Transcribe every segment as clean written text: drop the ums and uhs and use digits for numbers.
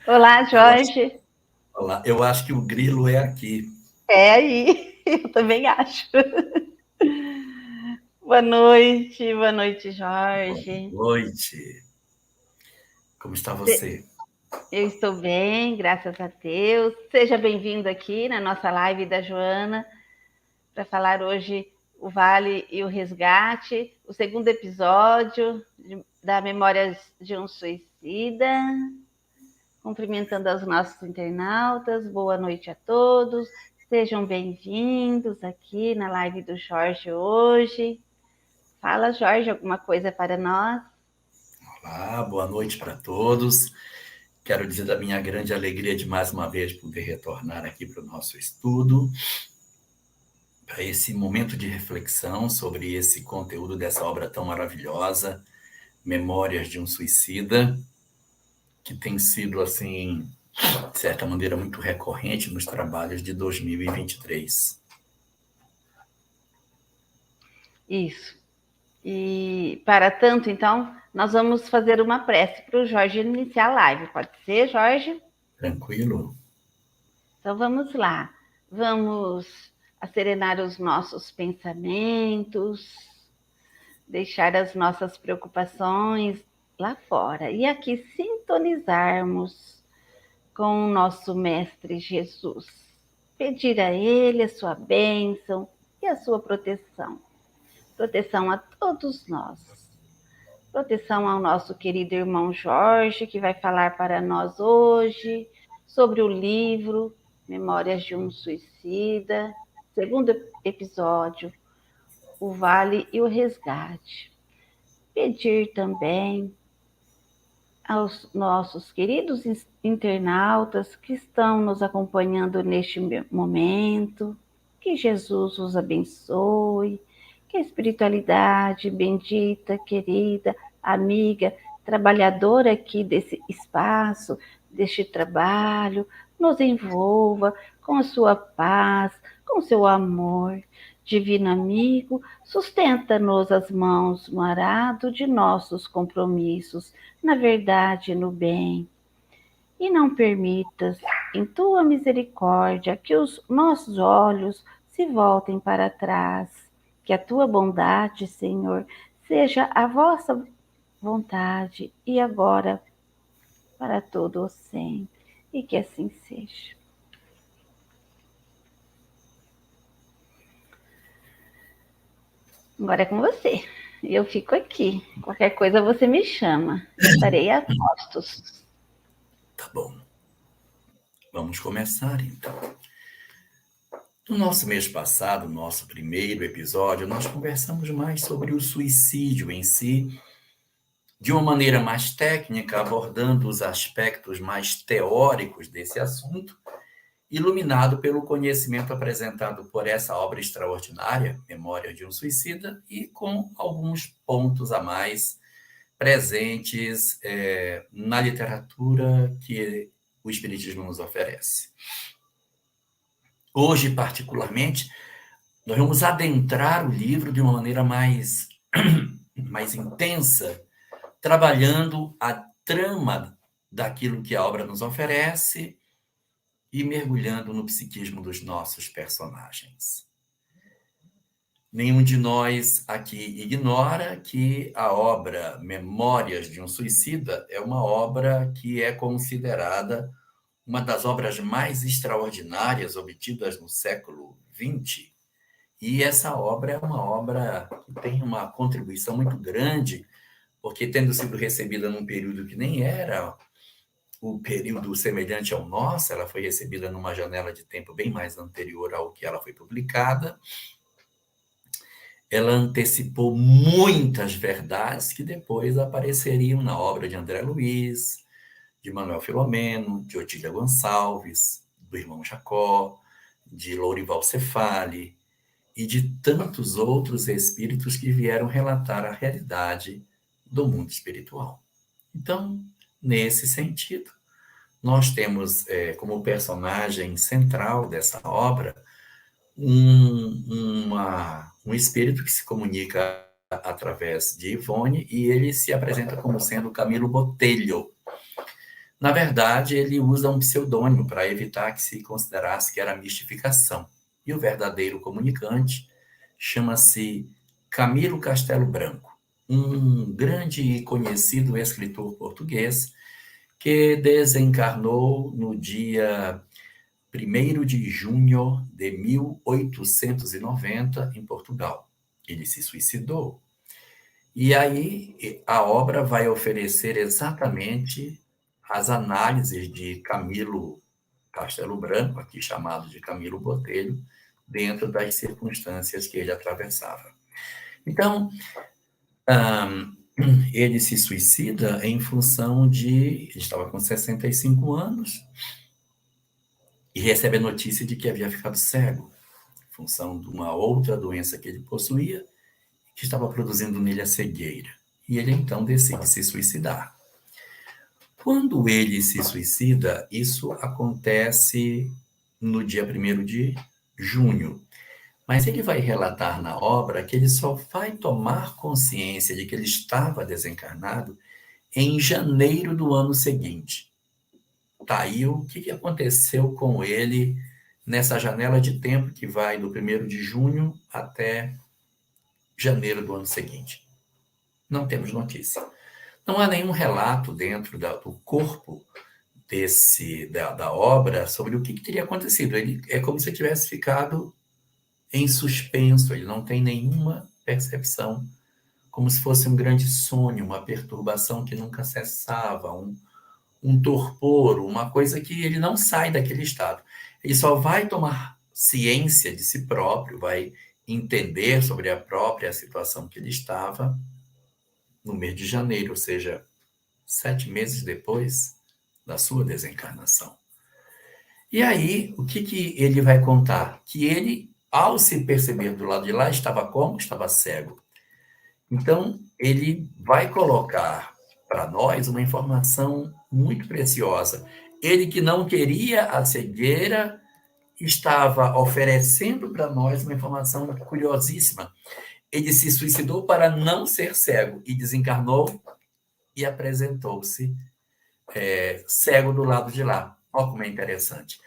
Olá, Eu acho, Jorge. olá, eu acho que o grilo é aqui. É aí, eu também acho. Boa noite, Boa Jorge. noite. Como está você? Eu estou bem, graças a Deus. Seja bem-vindo aqui na nossa live da Joana para falar hoje o Vale e o Resgate, o segundo episódio da Memórias de um Suicida. Cumprimentando aos nossos internautas, boa noite a todos. Sejam bem-vindos aqui na live do Jorge hoje. Fala, Jorge, alguma coisa para nós? Olá, boa noite para todos. Quero dizer da minha grande alegria de mais uma vez poder retornar aqui para o nosso estudo, para esse momento de reflexão sobre esse conteúdo dessa obra tão maravilhosa, Memórias de um Suicida, que tem sido, assim, de certa maneira, muito recorrente nos trabalhos de 2023. Isso. E para tanto, então, nós vamos fazer uma prece para o Jorge iniciar a live. Pode ser, Jorge? Tranquilo? Então vamos lá. Vamos acerenar os nossos pensamentos, deixar as nossas preocupações lá fora e aqui sintonizarmos com o nosso Mestre Jesus. Pedir a Ele a sua bênção e a sua proteção. Proteção a todos nós. Proteção ao nosso querido irmão Jorge, que vai falar para nós hoje sobre o livro Memórias de um Suicida, segundo episódio, O Vale e o Resgate. Pedir também aos nossos queridos internautas que estão nos acompanhando neste momento, que Jesus os abençoe, que a espiritualidade bendita, querida, amiga, trabalhadora aqui desse espaço, deste trabalho, nos envolva com a sua paz, com o seu amor. Divino amigo, sustenta-nos as mãos no arado de nossos compromissos, na verdade e no bem. E não permitas, em tua misericórdia, que os nossos olhos se voltem para trás. Que a tua bondade, Senhor, seja a vossa vontade e agora para todo o sempre. E que assim seja. Agora é com você. Eu fico aqui. Qualquer coisa você me chama. Estarei a postos. Tá bom. Vamos começar então. No nosso mês passado, nosso primeiro episódio, nós conversamos mais sobre o suicídio em si, de uma maneira mais técnica, abordando os aspectos mais teóricos desse assunto, iluminado pelo conhecimento apresentado por essa obra extraordinária, Memória de um Suicida, e com alguns pontos a mais presentes na literatura que o Espiritismo nos oferece. Hoje, particularmente, nós vamos adentrar o livro de uma maneira mais intensa, trabalhando a trama daquilo que a obra nos oferece e mergulhando no psiquismo dos nossos personagens. Nenhum de nós aqui ignora que a obra Memórias de um Suicida é uma obra que é considerada uma das obras mais extraordinárias obtidas no século XX. E essa obra é uma obra que tem uma contribuição muito grande, porque tendo sido recebida num período que nem era o período semelhante ao nosso, ela foi recebida numa janela de tempo bem mais anterior ao que ela foi publicada. Ela antecipou muitas verdades que depois apareceriam na obra de André Luiz, de Manuel Filomeno, de Otília Gonçalves, do irmão Jacó, de Lourival Cefali, e de tantos outros espíritos que vieram relatar a realidade do mundo espiritual. Então, nesse sentido, nós temos como personagem central dessa obra um espírito que se comunica através de Ivone e ele se apresenta como sendo Camilo Botelho. Na verdade, ele usa um pseudônimo para evitar que se considerasse que era mistificação. E o verdadeiro comunicante chama-se Camilo Castelo Branco, um grande e conhecido escritor português que desencarnou no dia 1º de junho de 1890 em Portugal. Ele se suicidou. E aí a obra vai oferecer exatamente as análises de Camilo Castelo Branco, aqui chamado de Camilo Botelho, dentro das circunstâncias que ele atravessava. Então, ele se suicida em função de... Ele estava com 65 anos e recebe a notícia de que havia ficado cego, em função de uma outra doença que ele possuía, que estava produzindo nele a cegueira. E ele, então, decide se suicidar. Quando ele se suicida, isso acontece no dia 1º de junho. Mas ele vai relatar na obra que ele só vai tomar consciência de que ele estava desencarnado em janeiro do ano seguinte. Tá aí o que aconteceu com ele nessa janela de tempo que vai do 1º de junho até janeiro do ano seguinte. Não temos notícia. Não há nenhum relato dentro do corpo da obra sobre o que teria acontecido. Ele é como se tivesse ficado em suspenso, ele não tem nenhuma percepção, como se fosse um grande sonho, uma perturbação que nunca cessava, um torpor, uma coisa que ele não sai daquele estado. Ele só vai tomar ciência de si próprio, vai entender sobre a própria situação que ele estava no mês de janeiro, ou seja, 7 meses depois da sua desencarnação. E aí, o que ele vai contar? Que ele, ao se perceber do lado de lá, estava como? Estava cego. Então, ele vai colocar para nós uma informação muito preciosa. Ele que não queria a cegueira, estava oferecendo para nós uma informação curiosíssima. Ele se suicidou para não ser cego e desencarnou e apresentou-se cego do lado de lá. Olha como é interessante.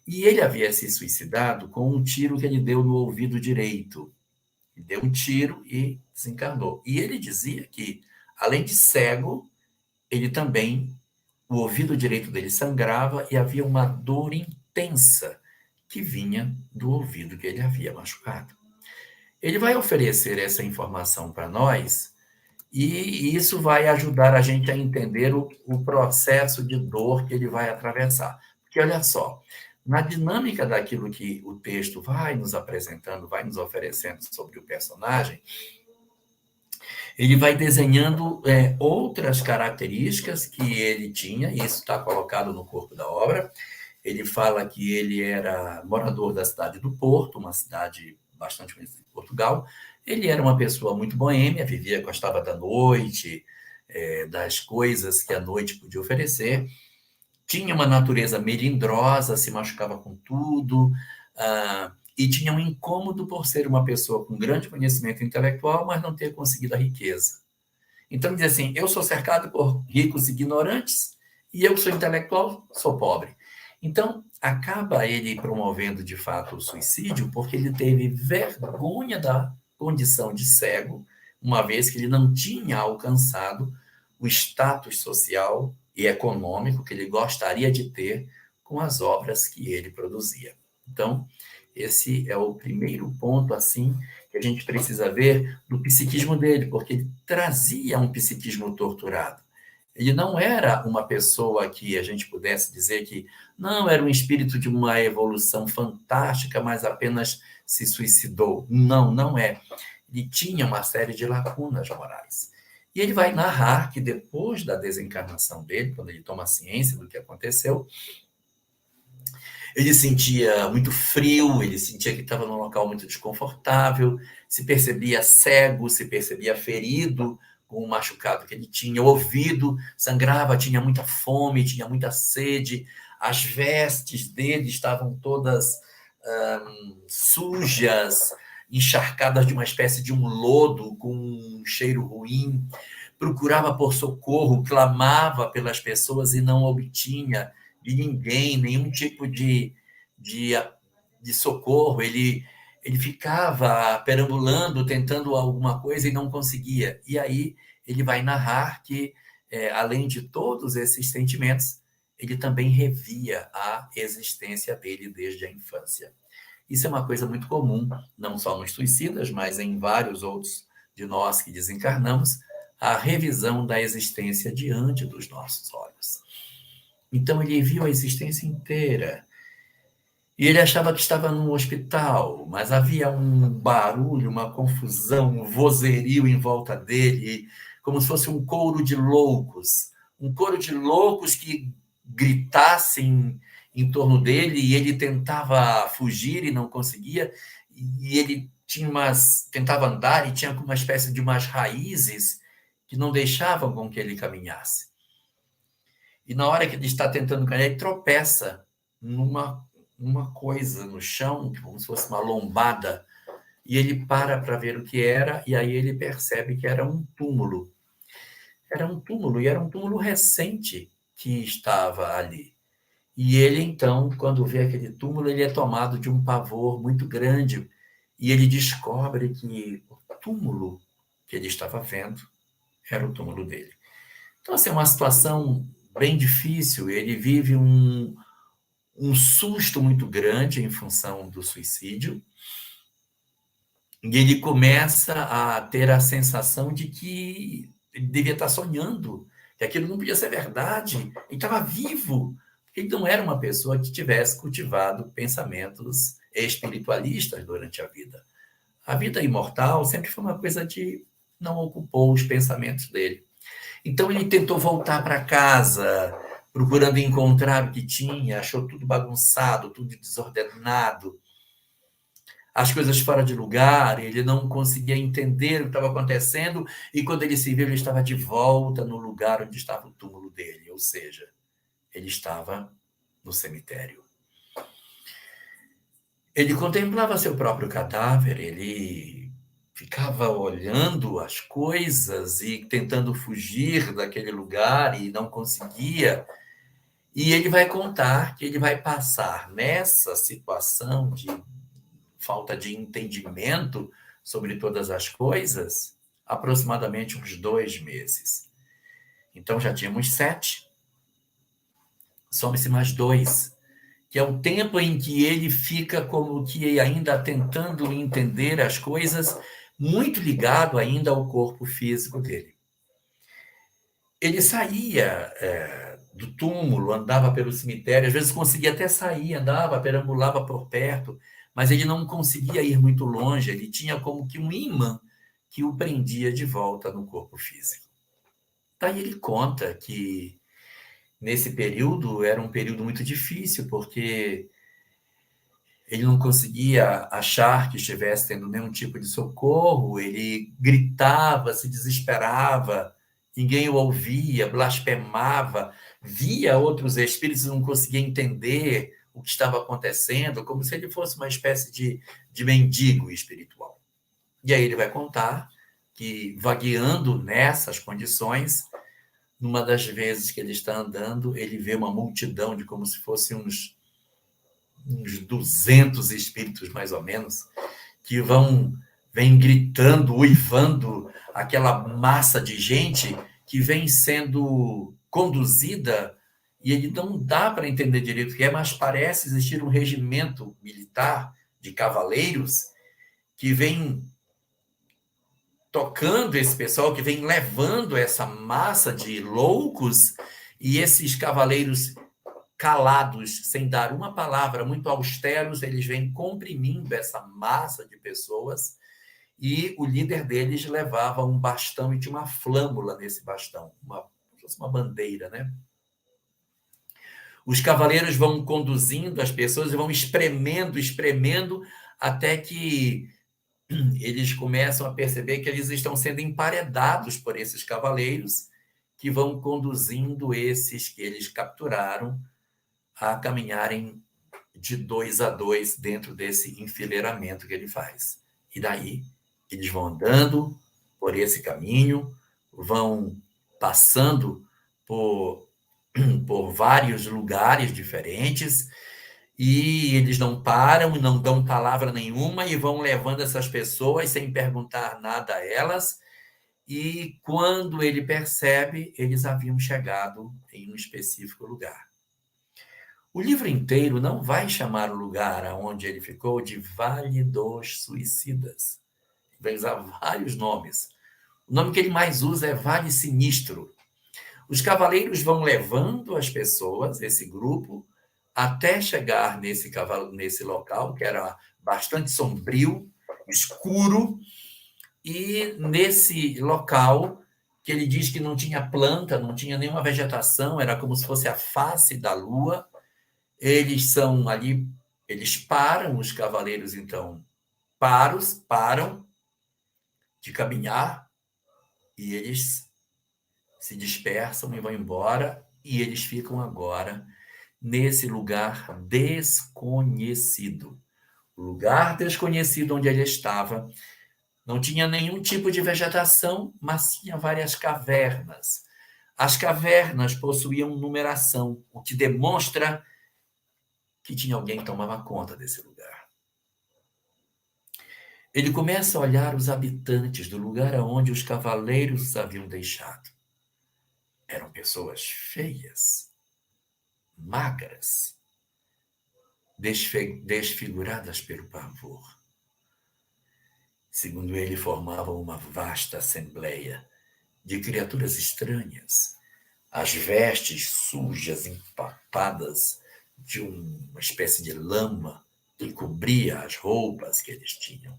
E ele havia se suicidado com um tiro que ele deu no ouvido direito. Ele deu um tiro e desencarnou. E ele dizia que, além de cego, ele também, o ouvido direito dele sangrava e havia uma dor intensa que vinha do ouvido que ele havia machucado. Ele vai oferecer essa informação para nós e isso vai ajudar a gente a entender o processo de dor que ele vai atravessar. Porque, olha só, na dinâmica daquilo que o texto vai nos apresentando, vai nos oferecendo sobre o personagem, ele vai desenhando outras características que ele tinha, e isso está colocado no corpo da obra. Ele fala que ele era morador da cidade do Porto, uma cidade bastante conhecida em Portugal. Ele era uma pessoa muito boêmia, gostava da noite, das coisas que a noite podia oferecer. Tinha uma natureza melindrosa, se machucava com tudo, e tinha um incômodo por ser uma pessoa com grande conhecimento intelectual, mas não ter conseguido a riqueza. Então, ele diz assim, eu sou cercado por ricos e ignorantes, e eu que sou intelectual, sou pobre. Então, acaba ele promovendo, de fato, o suicídio, porque ele teve vergonha da condição de cego, uma vez que ele não tinha alcançado o status social e econômico que ele gostaria de ter com as obras que ele produzia. Então, esse é o primeiro ponto, assim, que a gente precisa ver do psiquismo dele, porque ele trazia um psiquismo torturado. Ele não era uma pessoa que a gente pudesse dizer que não era um espírito de uma evolução fantástica, mas apenas se suicidou. Não, não é. Ele tinha uma série de lacunas morais. E ele vai narrar que depois da desencarnação dele, quando ele toma ciência do que aconteceu, ele sentia muito frio, ele sentia que estava num local muito desconfortável, se percebia cego, se percebia ferido com o machucado que ele tinha, o ouvido sangrava, tinha muita fome, tinha muita sede, as vestes dele estavam todas sujas, encharcadas de uma espécie de um lodo com um cheiro ruim. procurava por socorro, clamava pelas pessoas e não obtinha de ninguém nenhum tipo de, de socorro. Ele ficava perambulando, tentando alguma coisa e não conseguia. E aí ele vai narrar que, além de todos esses sentimentos, ele também revia a existência dele desde a infância. Isso é uma coisa muito comum, não só nos suicidas, mas em vários outros de nós que desencarnamos, a revisão da existência diante dos nossos olhos. Então ele viu a existência inteira. E ele achava que estava num hospital, mas havia um barulho, uma confusão, um vozerio em volta dele, como se fosse um coro de loucos que gritassem em torno dele, e ele tentava fugir e não conseguia, e ele tentava andar e tinha uma espécie de umas raízes que não deixavam com que ele caminhasse. E na hora que ele está tentando caminhar, ele tropeça numa uma coisa no chão, como se fosse uma lombada, e ele para ver o que era, e aí ele percebe que era um túmulo. Era um túmulo, e era um túmulo recente que estava ali. E ele, então, quando vê aquele túmulo, ele é tomado de um pavor muito grande, e ele descobre que o túmulo que ele estava vendo era o túmulo dele. Então, assim, é uma situação bem difícil, ele vive um susto muito grande em função do suicídio, e ele começa a ter a sensação de que ele devia estar sonhando, que aquilo não podia ser verdade, ele estava vivo, ele não era uma pessoa que tivesse cultivado pensamentos espiritualistas durante a vida. A vida imortal sempre foi uma coisa que não ocupou os pensamentos dele. Então ele tentou voltar para casa, procurando encontrar o que tinha, achou tudo bagunçado, tudo desordenado, as coisas fora de lugar, ele não conseguia entender o que estava acontecendo, e quando ele se viu, ele estava de volta no lugar onde estava o túmulo dele, ou seja, ele estava no cemitério. Ele contemplava seu próprio cadáver, ele ficava olhando as coisas e tentando fugir daquele lugar e não conseguia. E ele vai contar que ele vai passar nessa situação de falta de entendimento sobre todas as coisas aproximadamente uns 2 meses. Então já tínhamos 7, some-se mais 2, que é o tempo em que ele fica como que ainda tentando entender as coisas, muito ligado ainda ao corpo físico dele. Ele saía do túmulo, andava pelo cemitério, às vezes conseguia até sair, andava, perambulava por perto, mas ele não conseguia ir muito longe, ele tinha como que um imã que o prendia de volta no corpo físico. Daí ele conta que nesse período era um período muito difícil, porque ele não conseguia achar que estivesse tendo nenhum tipo de socorro, ele gritava, se desesperava, ninguém o ouvia, blasfemava, via outros espíritos e não conseguia entender o que estava acontecendo, como se ele fosse uma espécie de mendigo espiritual. E aí ele vai contar que, vagueando nessas condições, numa das vezes que ele está andando, ele vê uma multidão de como se fossem uns 200 espíritos, mais ou menos, que vem gritando, uivando, aquela massa de gente que vem sendo conduzida, e ele não dá para entender direito o que é, mas parece existir um regimento militar de cavaleiros que vem tocando esse pessoal, que vem levando essa massa de loucos, e esses cavaleiros calados, sem dar uma palavra, muito austeros, eles vêm comprimindo essa massa de pessoas, e o líder deles levava um bastão e tinha uma flâmula nesse bastão, uma bandeira, né? Os cavaleiros vão conduzindo as pessoas e vão espremendo, até que eles começam a perceber que eles estão sendo emparedados por esses cavaleiros, que vão conduzindo esses que eles capturaram a caminharem de 2 a 2 dentro desse enfileiramento que ele faz. E daí eles vão andando por esse caminho, vão passando por vários lugares diferentes, e eles não param, não dão palavra nenhuma e vão levando essas pessoas sem perguntar nada a elas. E quando ele percebe, eles haviam chegado em um específico lugar. O livro inteiro não vai chamar o lugar onde ele ficou de Vale dos Suicidas. Vai usar vários nomes. O nome que ele mais usa é Vale Sinistro. Os cavaleiros vão levando as pessoas, esse grupo, até chegar nesse local, que era bastante sombrio, escuro, e nesse local, que ele diz que não tinha planta, não tinha nenhuma vegetação, era como se fosse a face da lua, eles são ali, eles param, os cavaleiros, então, param de caminhar, e eles se dispersam e vão embora, e eles ficam agora nesse lugar desconhecido. O lugar desconhecido onde ele estava não tinha nenhum tipo de vegetação, mas tinha várias cavernas. As cavernas possuíam numeração, o que demonstra que tinha alguém que tomava conta desse lugar. Ele começa a olhar os habitantes do lugar aonde os cavaleiros os haviam deixado. Eram pessoas feias, magras, desfiguradas pelo pavor. Segundo ele, formavam uma vasta assembleia de criaturas estranhas, as vestes sujas, empapadas de uma espécie de lama que cobria as roupas que eles tinham.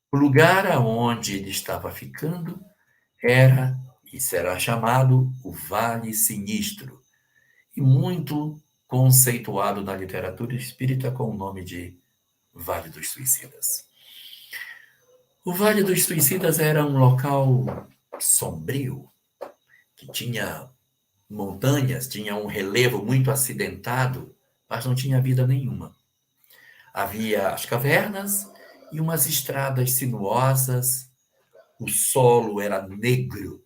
O lugar aonde ele estava ficando era e será chamado o Vale Sinistro, e muito conceituado na literatura espírita com o nome de Vale dos Suicidas. O Vale dos Suicidas era um local sombrio, que tinha montanhas, tinha um relevo muito acidentado, mas não tinha vida nenhuma. Havia as cavernas e umas estradas sinuosas, o solo era negro,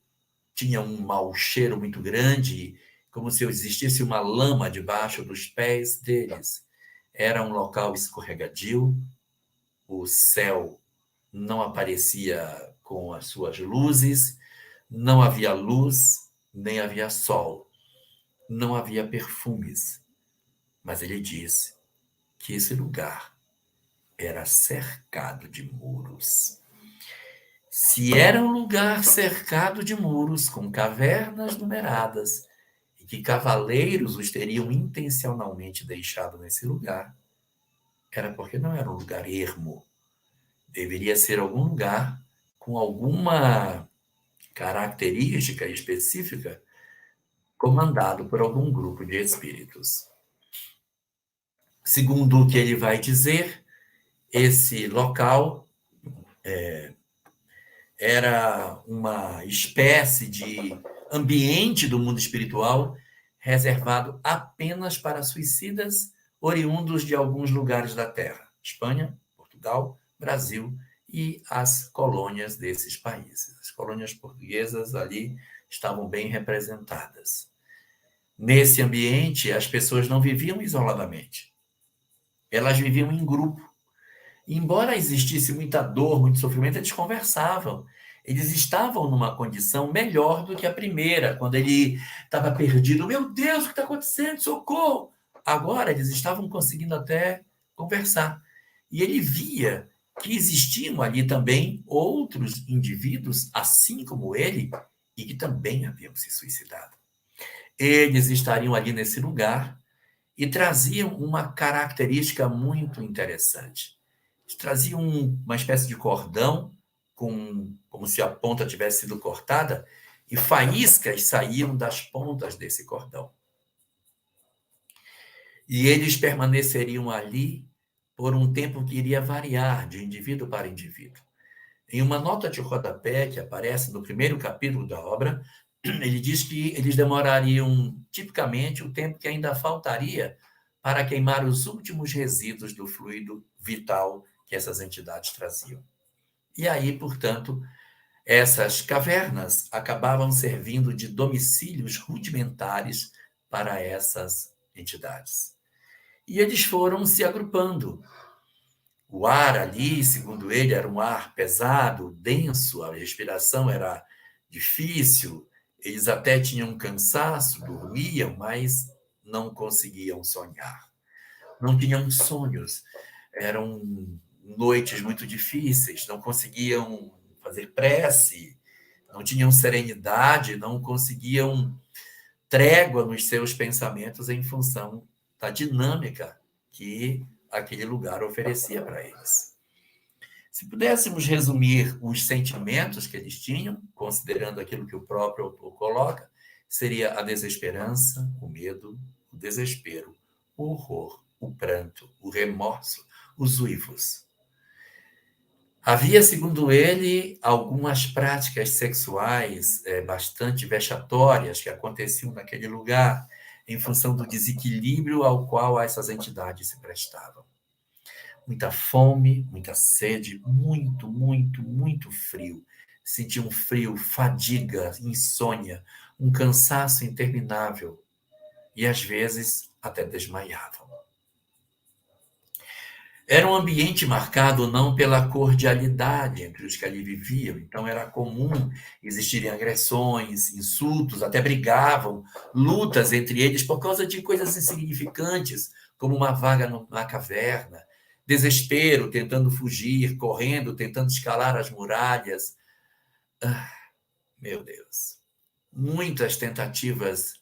tinha um mau cheiro muito grande, como se existisse uma lama debaixo dos pés deles. Era um local escorregadio, o céu não aparecia com as suas luzes, não havia luz, nem havia sol, não havia perfumes. Mas ele disse que esse lugar era cercado de muros. Se era um lugar cercado de muros, com cavernas numeradas, e que cavaleiros os teriam intencionalmente deixado nesse lugar, era porque não era um lugar ermo. Deveria ser algum lugar com alguma característica específica, comandado por algum grupo de espíritos. Segundo o que ele vai dizer, esse local era uma espécie de ambiente do mundo espiritual reservado apenas para suicidas oriundos de alguns lugares da Terra: Espanha, Portugal, Brasil e as colônias desses países. As colônias portuguesas ali estavam bem representadas. Nesse ambiente, as pessoas não viviam isoladamente. Elas viviam em grupo. Embora existisse muita dor, muito sofrimento, eles conversavam. Eles estavam numa condição melhor do que a primeira, quando ele estava perdido. Meu Deus, o que está acontecendo? Socorro! Agora eles estavam conseguindo até conversar. E ele via que existiam ali também outros indivíduos, assim como ele, e que também haviam se suicidado. Eles estariam ali nesse lugar e traziam uma característica muito interessante. Eles traziam uma espécie de cordão, como se a ponta tivesse sido cortada, e faíscas saíam das pontas desse cordão. E eles permaneceriam ali por um tempo que iria variar de indivíduo para indivíduo. Em uma nota de rodapé que aparece no primeiro capítulo da obra, ele diz que eles demorariam, tipicamente, o tempo que ainda faltaria para queimar os últimos resíduos do fluido vital que essas entidades traziam. E aí, portanto, Essas cavernas acabavam servindo de domicílios rudimentares para essas entidades. E eles foram se agrupando. O ar ali, segundo ele, era um ar pesado, denso, a respiração era difícil, eles até tinham cansaço, dormiam, mas não conseguiam sonhar. Não tinham sonhos, eram noites muito difíceis, não conseguiam fazer prece, não tinham serenidade, não conseguiam trégua nos seus pensamentos em função da dinâmica que aquele lugar oferecia para eles. Se pudéssemos resumir os sentimentos que eles tinham, considerando aquilo que o próprio autor coloca, seria a desesperança, o medo, o desespero, o horror, o pranto, o remorso, os uivos. Havia, segundo ele, algumas práticas sexuais bastante vexatórias que aconteciam naquele lugar em função do desequilíbrio ao qual essas entidades se prestavam. Muita fome, muita sede, muito, muito, muito frio. Sentiam frio, fadiga, insônia, um cansaço interminável e, às vezes, até desmaiavam. Era um ambiente marcado não pela cordialidade entre os que ali viviam, então era comum existirem agressões, insultos, até brigavam, lutas entre eles por causa de coisas insignificantes, como uma vaga na caverna, desespero, tentando fugir, correndo, tentando escalar as muralhas. Ah, meu Deus. Muitas tentativas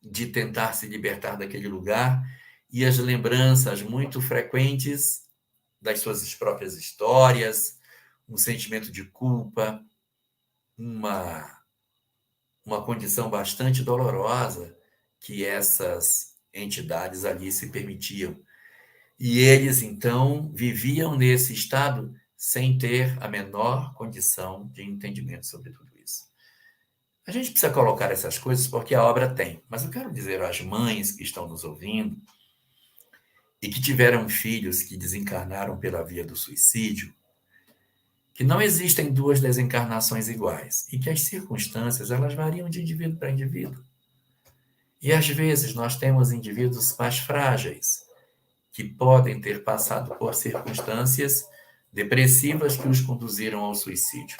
de tentar se libertar daquele lugar e as lembranças muito frequentes das suas próprias histórias, um sentimento de culpa, uma condição bastante dolorosa que essas entidades ali se permitiam. E eles, então, viviam nesse estado sem ter a menor condição de entendimento sobre tudo isso. A gente precisa colocar essas coisas porque a obra tem, mas eu quero dizer às mães que estão nos ouvindo e que tiveram filhos que desencarnaram pela via do suicídio, que não existem duas desencarnações iguais e que as circunstâncias elas variam de indivíduo para indivíduo. E às vezes nós temos indivíduos mais frágeis que podem ter passado por circunstâncias depressivas que os conduziram ao suicídio.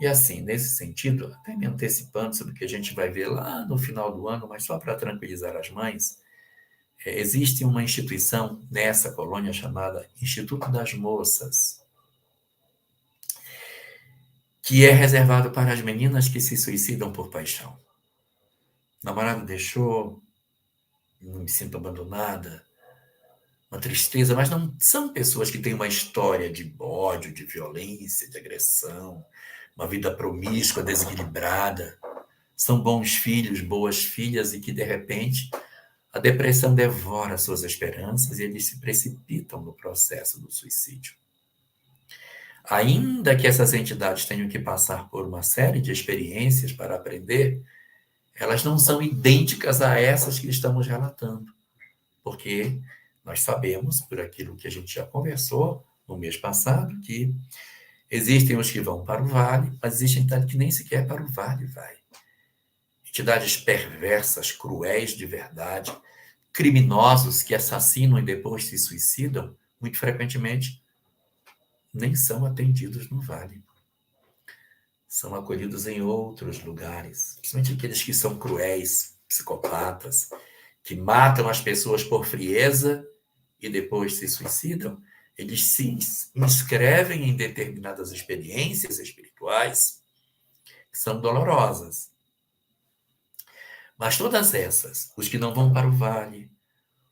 E assim, nesse sentido, até me antecipando sobre o que a gente vai ver lá no final do ano, mas só para tranquilizar as mães, existe uma instituição nessa colônia chamada Instituto das Moças, que é reservado para as meninas que se suicidam por paixão. O namorado deixou, não me sinto abandonada, uma tristeza, mas não são pessoas que têm uma história de ódio, de violência, de agressão, uma vida promíscua, desequilibrada. São bons filhos, boas filhas e que, de repente, a depressão devora suas esperanças e eles se precipitam no processo do suicídio. Ainda que essas entidades tenham que passar por uma série de experiências para aprender, elas não são idênticas a essas que estamos relatando, porque nós sabemos, por aquilo que a gente já conversou no mês passado, que existem os que vão para o vale, mas existem entidades que nem sequer para o vale vai. Entidades perversas, cruéis de verdade, criminosos que assassinam e depois se suicidam, muito frequentemente nem são atendidos no vale. São acolhidos em outros lugares, principalmente aqueles que são cruéis, psicopatas, que matam as pessoas por frieza e depois se suicidam. Eles se inscrevem em determinadas experiências espirituais que são dolorosas. Mas todas essas, os que não vão para o vale,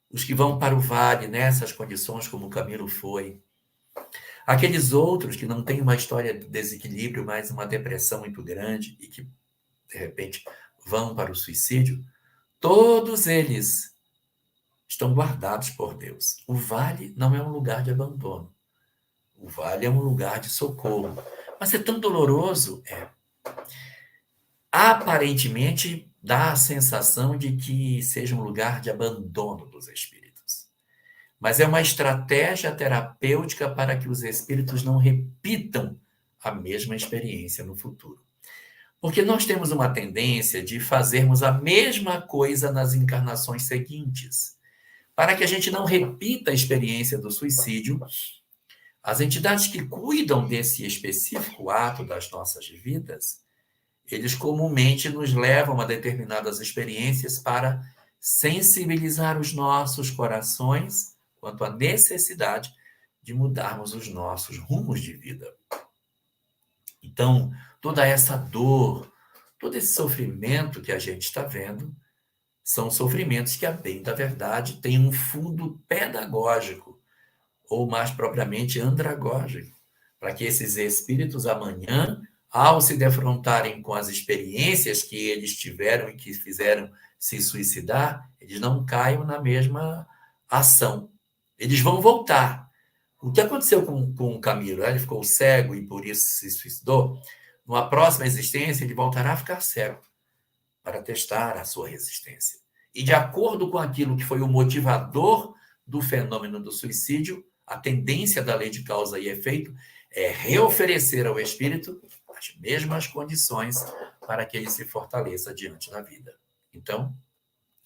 os que vão para o vale nessas condições como o Camilo foi, aqueles outros que não têm uma história de desequilíbrio, mas uma depressão muito grande e que, de repente, vão para o suicídio, todos eles estão guardados por Deus. O vale não é um lugar de abandono. O vale é um lugar de socorro. Mas é tão doloroso, aparentemente dá a sensação de que seja um lugar de abandono dos espíritos. Mas é uma estratégia terapêutica para que os espíritos não repitam a mesma experiência no futuro. Porque nós temos uma tendência de fazermos a mesma coisa nas encarnações seguintes. Para que a gente não repita a experiência do suicídio, as entidades que cuidam desse específico ato das nossas vidas, eles comumente nos levam a determinadas experiências para sensibilizar os nossos corações quanto à necessidade de mudarmos os nossos rumos de vida. Então, toda essa dor, todo esse sofrimento que a gente está vendo, são sofrimentos que, a bem da verdade, têm um fundo pedagógico, ou mais propriamente andragógico, para que esses espíritos amanhã, ao se defrontarem com as experiências que eles tiveram e que fizeram se suicidar, eles não caiam na mesma ação. Eles vão voltar. O que aconteceu com o Camilo? Ele ficou cego e por isso se suicidou. Numa próxima existência, ele voltará a ficar cego para testar a sua resistência. E de acordo com aquilo que foi o motivador do fenômeno do suicídio, a tendência da lei de causa e efeito é reoferecer ao espírito as mesmas condições para que ele se fortaleça diante da vida. Então,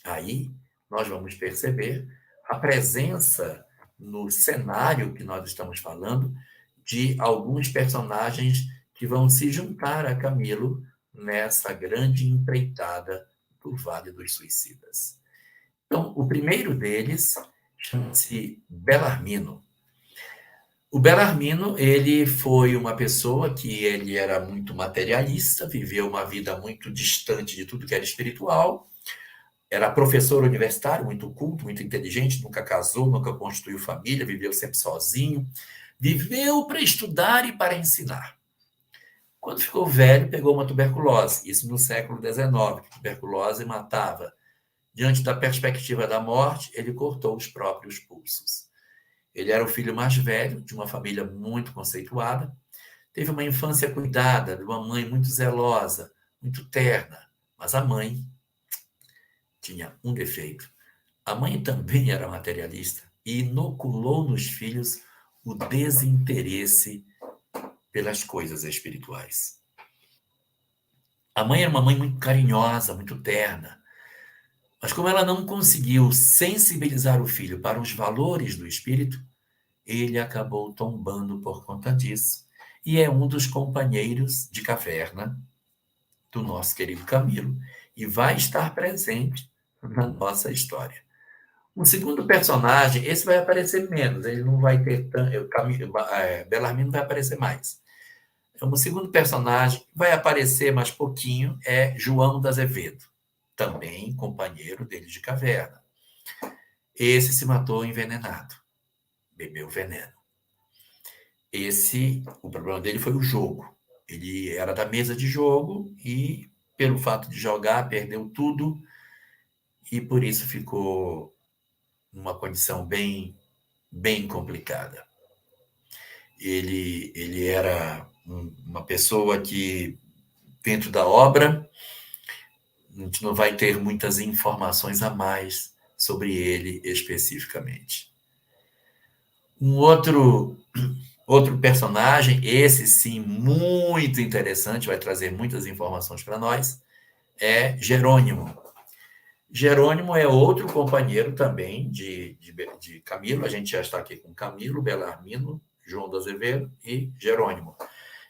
aí nós vamos perceber a presença no cenário que nós estamos falando de alguns personagens que vão se juntar a Camilo nessa grande empreitada do Vale dos Suicidas. Então, o primeiro deles chama-se Belarmino. O Belarmino, ele foi uma pessoa que ele era muito materialista, viveu uma vida muito distante de tudo que era espiritual, era professor universitário, muito culto, muito inteligente, nunca casou, nunca constituiu família, viveu sempre sozinho, viveu para estudar e para ensinar. Quando ficou velho, pegou uma tuberculose, isso no século XIX, que tuberculose matava. Diante da perspectiva da morte, ele cortou os próprios pulsos. Ele era o filho mais velho de uma família muito conceituada, teve uma infância cuidada, de uma mãe muito zelosa, muito terna, mas a mãe tinha um defeito. A mãe também era materialista e inoculou nos filhos o desinteresse pelas coisas espirituais. A mãe era uma mãe muito carinhosa, muito terna, mas como ela não conseguiu sensibilizar o filho para os valores do espírito, ele acabou tombando por conta disso e é um dos companheiros de caverna do nosso querido Camilo e vai estar presente na nossa história. Um segundo personagem, esse vai aparecer menos, ele não vai ter tanto. Belarmino vai aparecer mais. Um segundo personagem vai aparecer mais pouquinho é João da Azevedo, também companheiro dele de caverna. Esse se matou envenenado, bebeu veneno. O problema dele foi o jogo. Ele era da mesa de jogo e, pelo fato de jogar, perdeu tudo e por isso ficou numa condição bem, bem complicada. Ele era uma pessoa que, dentro da obra, a gente não vai ter muitas informações a mais sobre ele especificamente. Um outro personagem, esse sim, muito interessante, vai trazer muitas informações para nós, é Jerônimo. Jerônimo é outro companheiro também de Camilo. A gente já está aqui com Camilo, Belarmino, João da Azevedo e Jerônimo.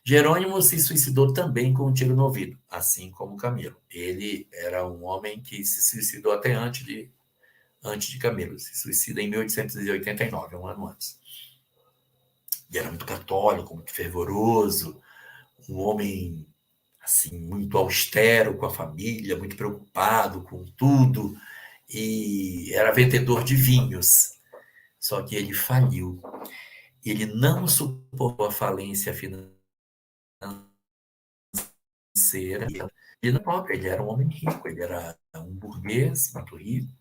Jerônimo se suicidou também com um tiro no ouvido, assim como Camilo. Ele era um homem que se suicidou até antes de Camilo. Se suicida em 1889, um ano antes. E era muito católico, muito fervoroso, um homem assim, muito austero com a família, muito preocupado com tudo, e era vendedor de vinhos. Só que ele faliu. Ele não suportou a falência financeira. Ele era um homem rico, ele era um burguês muito rico,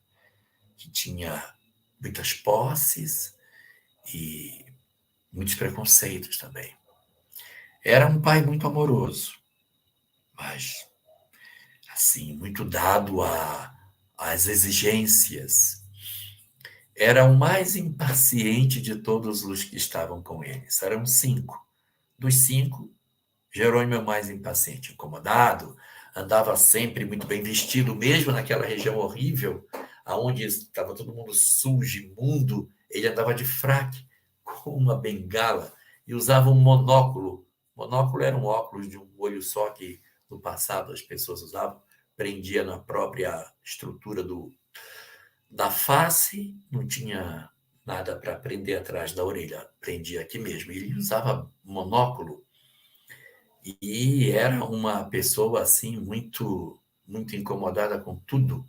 que tinha muitas posses e muitos preconceitos também. Era um pai muito amoroso, mas assim, muito dado às exigências. Era o mais impaciente de todos os que estavam com eles. Eram 5. Dos 5, Jerônimo é o mais impaciente, incomodado, andava sempre muito bem vestido, mesmo naquela região horrível, aonde estava todo mundo sujo, imundo, ele andava de fraque, com uma bengala, e usava um monóculo. Monóculo era um óculos de um olho só que no passado as pessoas usavam, prendia na própria estrutura da face, não tinha nada para prender atrás da orelha, prendia aqui mesmo. Ele usava monóculo e era uma pessoa assim muito incomodada com tudo.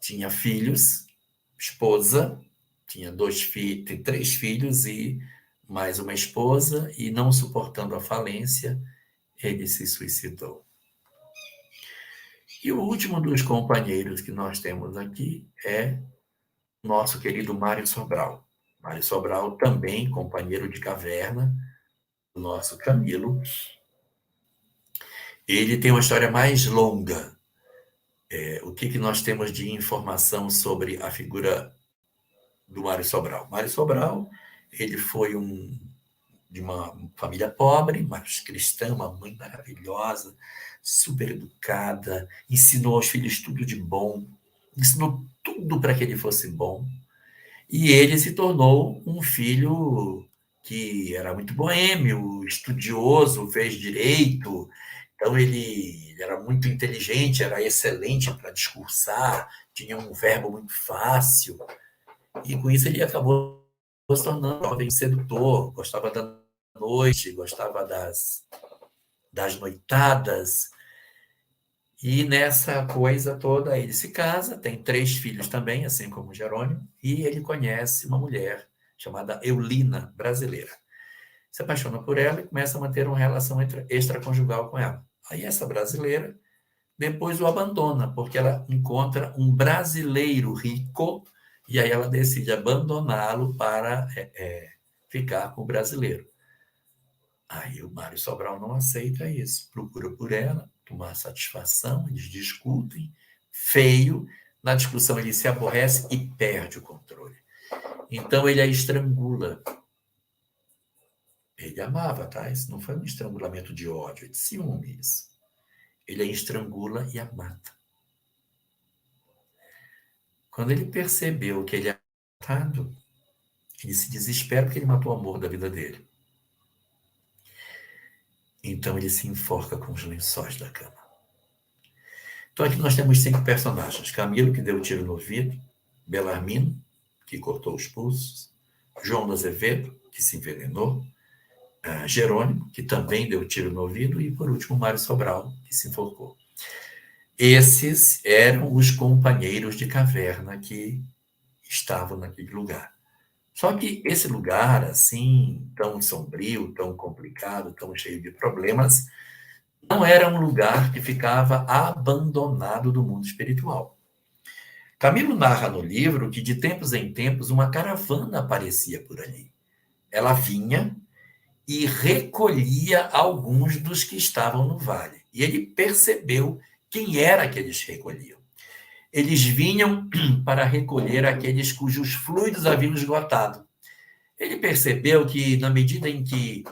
Tinha filhos, esposa, tinha tem 3 filhos e mais uma esposa, e não suportando a falência, ele se suicidou. E o último dos companheiros que nós temos aqui é nosso querido Mário Sobral. Mário Sobral também companheiro de caverna do nosso Camilo. Ele tem uma história mais longa. O que nós temos de informação sobre a figura do Mário Sobral? Mário Sobral, ele foi de uma família pobre, mas cristã, uma mãe maravilhosa, super educada, ensinou aos filhos tudo de bom, ensinou tudo para que ele fosse bom. E ele se tornou um filho que era muito boêmio, estudioso, fez direito. Então, ele era muito inteligente, era excelente para discursar, tinha um verbo muito fácil. E com isso ele acabou se tornando um jovem sedutor, gostava da noite, gostava das noitadas. E nessa coisa toda, ele se casa, tem 3 filhos também, assim como Jerônimo, e ele conhece uma mulher chamada Eulina, brasileira. Se apaixona por ela e começa a manter uma relação extraconjugal com ela. Aí essa brasileira depois o abandona, porque ela encontra um brasileiro rico, e aí ela decide abandoná-lo para ficar com o brasileiro. Aí o Mário Sobral não aceita isso, procura por ela, tomar satisfação, eles discutem, feio, na discussão ele se aborrece e perde o controle. Então ele a estrangula. Ele amava, tá? Isso não foi um estrangulamento de ódio, é de ciúmes. Ele a estrangula e a mata. Quando ele percebeu que ele é matado, ele se desespera porque ele matou o amor da vida dele. Então ele se enforca com os lençóis da cama. Então aqui nós temos 5 personagens. Camilo, que deu o tiro no ouvido. Belarmino, que cortou os pulsos. João do Azevedo, que se envenenou. Jerônimo, que também deu tiro no ouvido. E, por último, Mário Sobral, que se enforcou. Esses eram os companheiros de caverna que estavam naquele lugar. Só que esse lugar, assim, tão sombrio, tão complicado, tão cheio de problemas, não era um lugar que ficava abandonado do mundo espiritual. Camilo narra no livro que, de tempos em tempos, uma caravana aparecia por ali. Ela vinha e recolhia alguns dos que estavam no vale. E ele percebeu quem era que eles recolhiam. Eles vinham para recolher aqueles cujos fluidos haviam esgotado. Ele percebeu que, na medida em que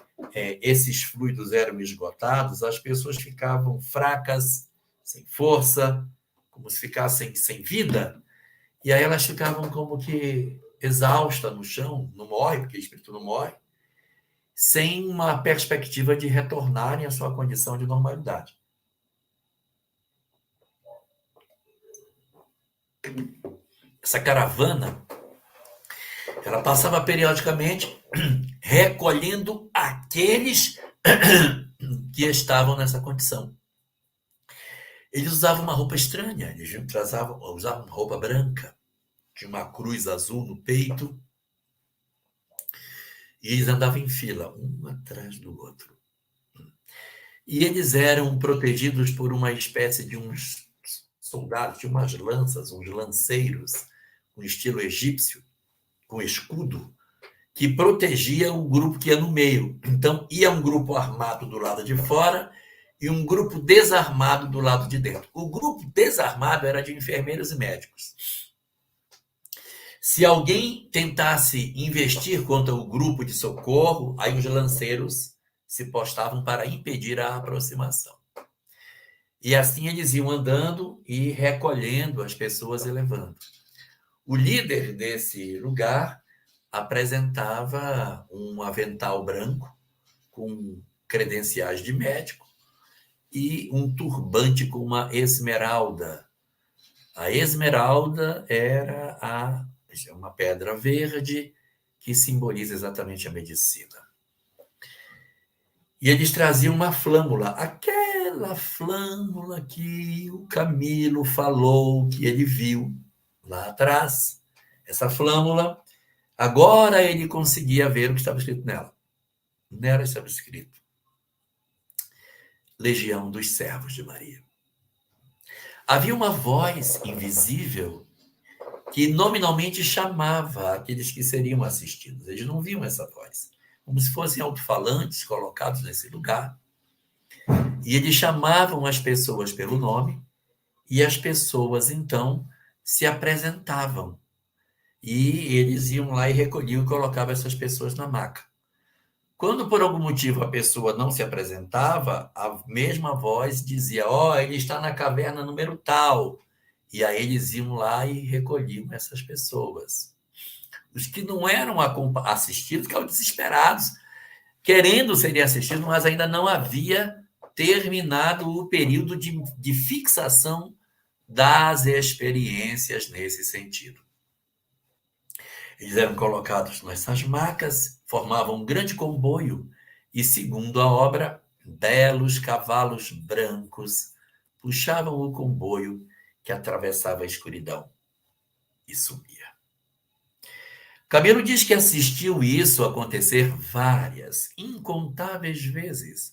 esses fluidos eram esgotados, as pessoas ficavam fracas, sem força, como se ficassem sem vida, e aí elas ficavam como que exaustas no chão, não morre, porque o espírito não morre, sem uma perspectiva de retornarem à sua condição de normalidade. Essa caravana, ela passava periodicamente recolhendo aqueles que estavam nessa condição. Eles usavam uma roupa estranha, eles usavam uma roupa branca, tinha uma cruz azul no peito, e eles andavam em fila, um atrás do outro. E eles eram protegidos por uma espécie de uns soldados, de umas lanças, uns lanceiros, com estilo egípcio, com escudo, que protegia o grupo que ia no meio. Então, ia um grupo armado do lado de fora e um grupo desarmado do lado de dentro. O grupo desarmado era de enfermeiros e médicos. Se alguém tentasse investir contra o grupo de socorro, aí os lanceiros se postavam para impedir a aproximação. E assim eles iam andando e recolhendo as pessoas e levando. O líder desse lugar apresentava um avental branco com credenciais de médico e um turbante com uma esmeralda. A esmeralda era uma pedra verde que simboliza exatamente a medicina. E eles traziam uma flâmula, aquela flâmula que o Camilo falou que ele viu lá atrás. Essa flâmula, agora ele conseguia ver o que estava escrito nela. Nela estava escrito: Legião dos Servos de Maria. Havia uma voz invisível que nominalmente chamava aqueles que seriam assistidos. Eles não viam essa voz, como se fossem alto-falantes colocados nesse lugar. E eles chamavam as pessoas pelo nome, e as pessoas, então, se apresentavam. E eles iam lá e recolhiam e colocavam essas pessoas na maca. Quando, por algum motivo, a pessoa não se apresentava, a mesma voz dizia: ó, ele está na caverna número tal. E aí eles iam lá e recolhiam essas pessoas. Os que não eram assistidos ficavam desesperados, querendo serem assistidos, mas ainda não havia terminado o período de fixação das experiências nesse sentido. Eles eram colocados nessas macas, formavam um grande comboio e, segundo a obra, belos cavalos brancos puxavam o comboio que atravessava a escuridão e sumia. Camilo diz que assistiu isso acontecer várias, incontáveis vezes.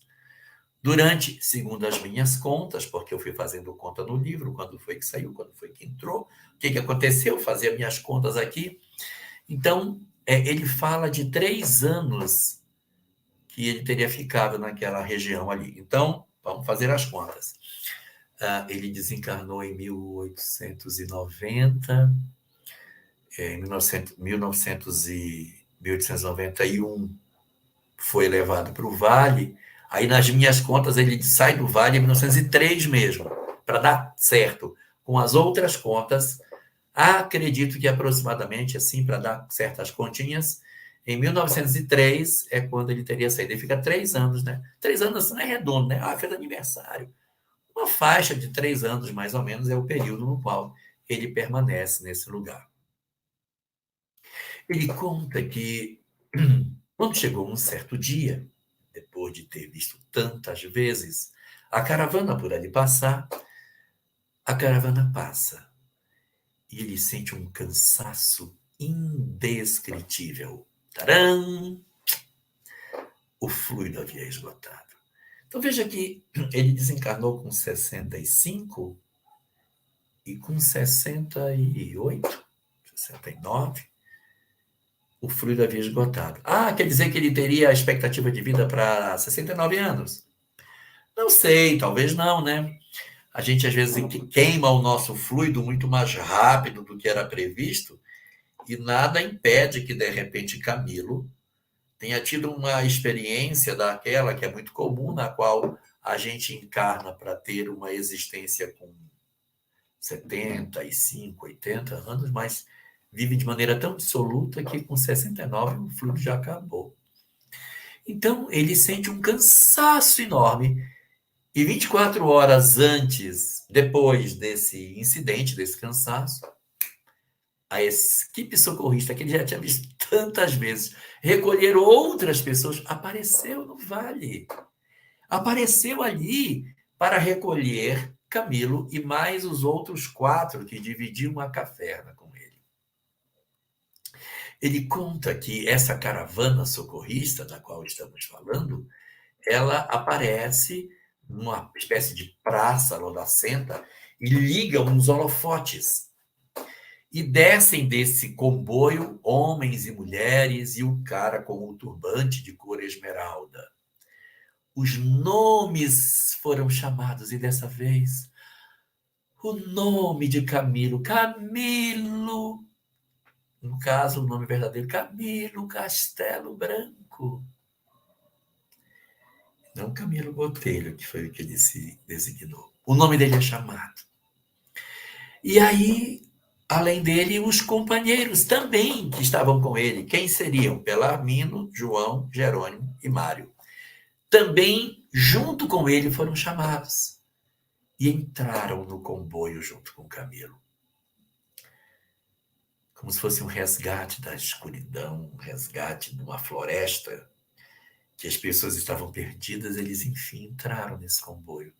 Durante, segundo as minhas contas, porque eu fui fazendo conta no livro, quando foi que saiu, quando foi que entrou, o que aconteceu, fazia minhas contas aqui. Então, ele fala de 3 anos que ele teria ficado naquela região ali. Então, vamos fazer as contas. Ele desencarnou em 1890, em 1891 foi levado para o Vale. Aí, nas minhas contas, ele sai do Vale em 1903 mesmo, para dar certo. Com as outras contas, acredito que aproximadamente, assim, para dar certas continhas, em 1903 é quando ele teria saído. Ele fica 3 anos, né? 3 anos não é redondo, né? Fez aniversário. Uma faixa de 3 anos, mais ou menos, é o período no qual ele permanece nesse lugar. Ele conta que, quando chegou um certo dia, depois de ter visto tantas vezes a caravana por ali passar, a caravana passa e ele sente um cansaço indescritível. Tcharam! O fluido havia esgotado. Então veja que ele desencarnou com 65 e com 68, 69, o fluido havia esgotado. Quer dizer que ele teria a expectativa de vida para 69 anos? Não sei, talvez não, né? A gente às vezes queima o nosso fluido muito mais rápido do que era previsto e nada impede que, de repente, Camilo tenha tido uma experiência daquela que é muito comum, na qual a gente encarna para ter uma existência com 75, 80 anos, mas vive de maneira tão dissoluta que com 69 o fluido já acabou. Então, ele sente um cansaço enorme e 24 horas antes, depois desse incidente, desse cansaço, a equipe socorrista, que ele já tinha visto tantas vezes, recolher outras pessoas, apareceu no vale. Apareceu ali para recolher Camilo e mais os outros 4 que dividiam a caverna com ele. Ele conta que essa caravana socorrista da qual estamos falando, ela aparece numa espécie de praça lodacenta e liga uns holofotes. E descem desse comboio homens e mulheres e o cara com o turbante de cor esmeralda. Os nomes foram chamados e dessa vez o nome de Camilo. Camilo! No caso, o nome verdadeiro, Camilo Castelo Branco. Não Camilo Botelho, que foi o que ele se designou. O nome dele é chamado. E aí, além dele, os companheiros também que estavam com ele. Quem seriam? Belarmino, João, Jerônimo e Mário. Também, junto com ele, foram chamados. E entraram no comboio junto com Camilo. Como se fosse um resgate da escuridão, um resgate de uma floresta, que as pessoas estavam perdidas, eles enfim entraram nesse comboio.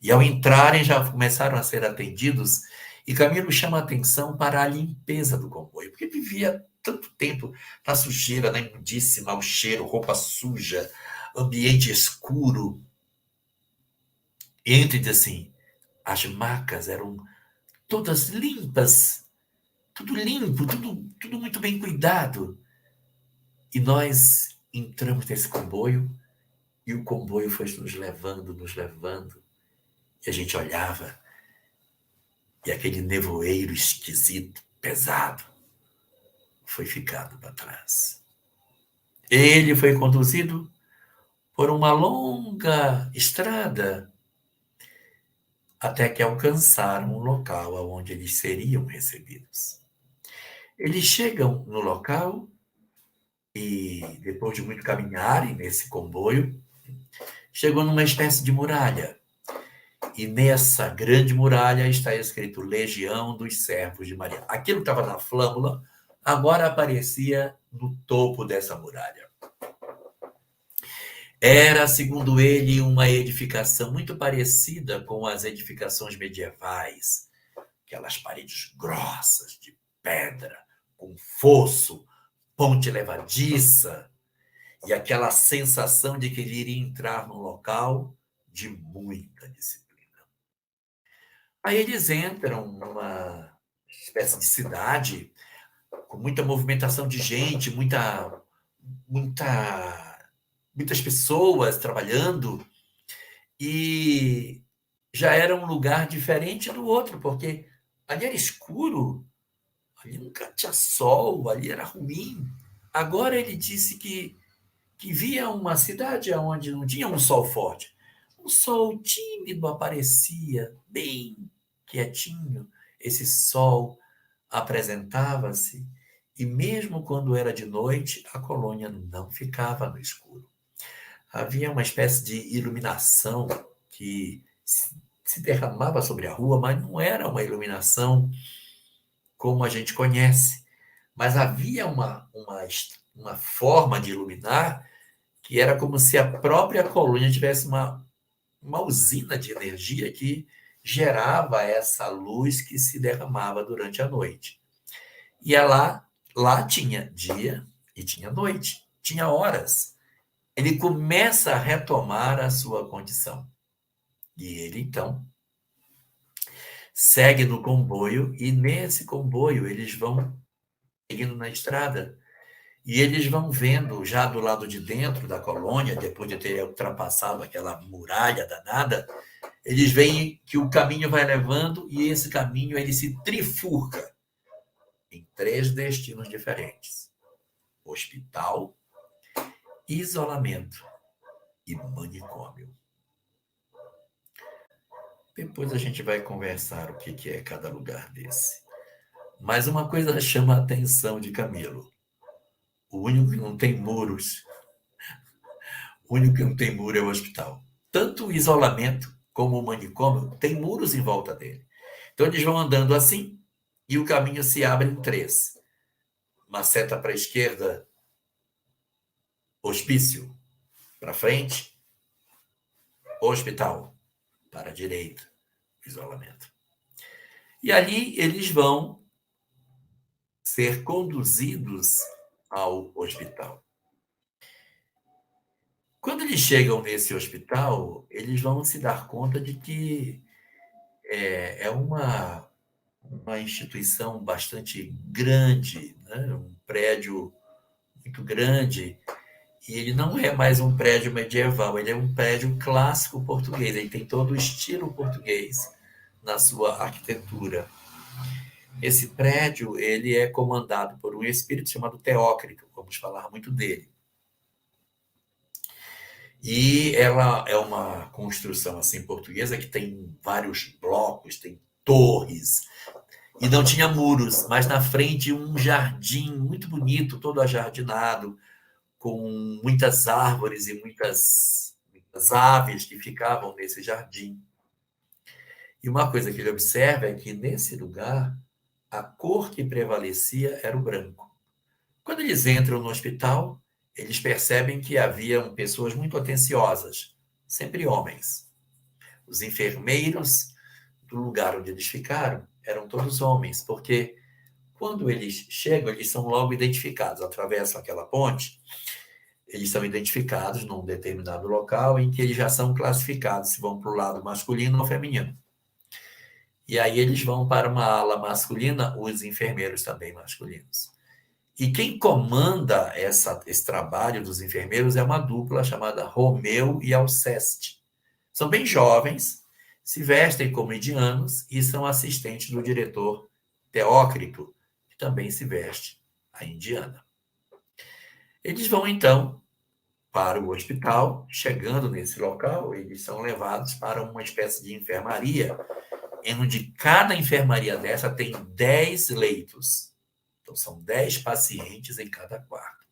E ao entrarem já começaram a ser atendidos, e Camilo chama a atenção para a limpeza do comboio, porque vivia tanto tempo na sujeira, na imundície, mau cheiro, roupa suja, ambiente escuro. E entre diz assim, as macas eram todas limpas, tudo limpo, tudo muito bem cuidado. E nós entramos nesse comboio, e o comboio foi nos levando, nos levando. E a gente olhava, e aquele nevoeiro esquisito, pesado, foi ficando para trás. Ele foi conduzido por uma longa estrada até que alcançaram um local onde eles seriam recebidos. Eles chegam no local e, depois de muito caminharem nesse comboio, chegam numa espécie de muralha. E nessa grande muralha está escrito Legião dos Servos de Maria. Aquilo que estava na flâmula agora aparecia no topo dessa muralha. Era, segundo ele, uma edificação muito parecida com as edificações medievais. Aquelas paredes grossas de pedra, com fosso, ponte levadiça, e aquela sensação de que ele iria entrar num local de muita disciplina. Aí eles entram numa espécie de cidade com muita movimentação de gente, muitas pessoas trabalhando, e já era um lugar diferente do outro, porque ali era escuro, ali nunca tinha sol, ali era ruim. Agora ele disse que via uma cidade onde não tinha um sol forte. Um sol tímido aparecia, bem quietinho. Esse sol apresentava-se, e mesmo quando era de noite, a colônia não ficava no escuro. Havia uma espécie de iluminação que se derramava sobre a rua, mas não era uma iluminação como a gente conhece. Mas havia uma forma de iluminar que era como se a própria colônia tivesse uma usina de energia que gerava essa luz que se derramava durante a noite. E lá tinha dia e tinha noite, tinha horas. Ele começa a retomar a sua condição. E ele, então, segue no comboio, e nesse comboio eles vão seguindo na estrada, e eles vão vendo, já do lado de dentro da colônia, depois de ter ultrapassado aquela muralha danada, eles veem que o caminho vai levando, e esse caminho ele se trifurca em 3 destinos diferentes: hospital, isolamento e manicômio. Depois a gente vai conversar o que é cada lugar desse. Mas uma coisa chama a atenção de Camilo. O único que não tem muros, o único que não tem muro é o hospital. Tanto o isolamento como o manicômio tem muros em volta dele. Então eles vão andando assim, e o caminho se abre em 3. Uma seta para a esquerda, hospício. Para frente, hospital. Para a direita, isolamento. E ali eles vão ser conduzidos ao hospital. Quando eles chegam nesse hospital, eles vão se dar conta de que é uma instituição bastante grande, né? Um prédio muito grande, e ele não é mais um prédio medieval, ele é um prédio clássico português, ele tem todo o estilo português na sua arquitetura. Esse prédio ele é comandado por um espírito chamado Teócrito, vamos falar muito dele. E ela é uma construção assim portuguesa que tem vários blocos, tem torres, e não tinha muros, mas na frente um jardim muito bonito, todo ajardinado, com muitas árvores e muitas aves que ficavam nesse jardim. E uma coisa que ele observa é que nesse lugar a cor que prevalecia era o branco. Quando eles entram no hospital, eles percebem que haviam pessoas muito atenciosas, sempre homens. Os enfermeiros do lugar onde eles ficaram eram todos homens, porque quando eles chegam, eles são logo identificados, atravessam aquela ponte, eles são identificados num determinado local em que eles já são classificados, se vão para o lado masculino ou feminino. E aí eles vão para uma ala masculina, os enfermeiros também masculinos. E quem comanda esse trabalho dos enfermeiros é uma dupla chamada Romeu e Alceste. São bem jovens, se vestem como indianos e são assistentes do diretor Teócrito, que também se veste a indiana. Eles vão, então, para o hospital. Chegando nesse local, eles são levados para uma espécie de enfermaria, onde cada enfermaria dessa tem 10 leitos. Então, são 10 pacientes em cada quarto.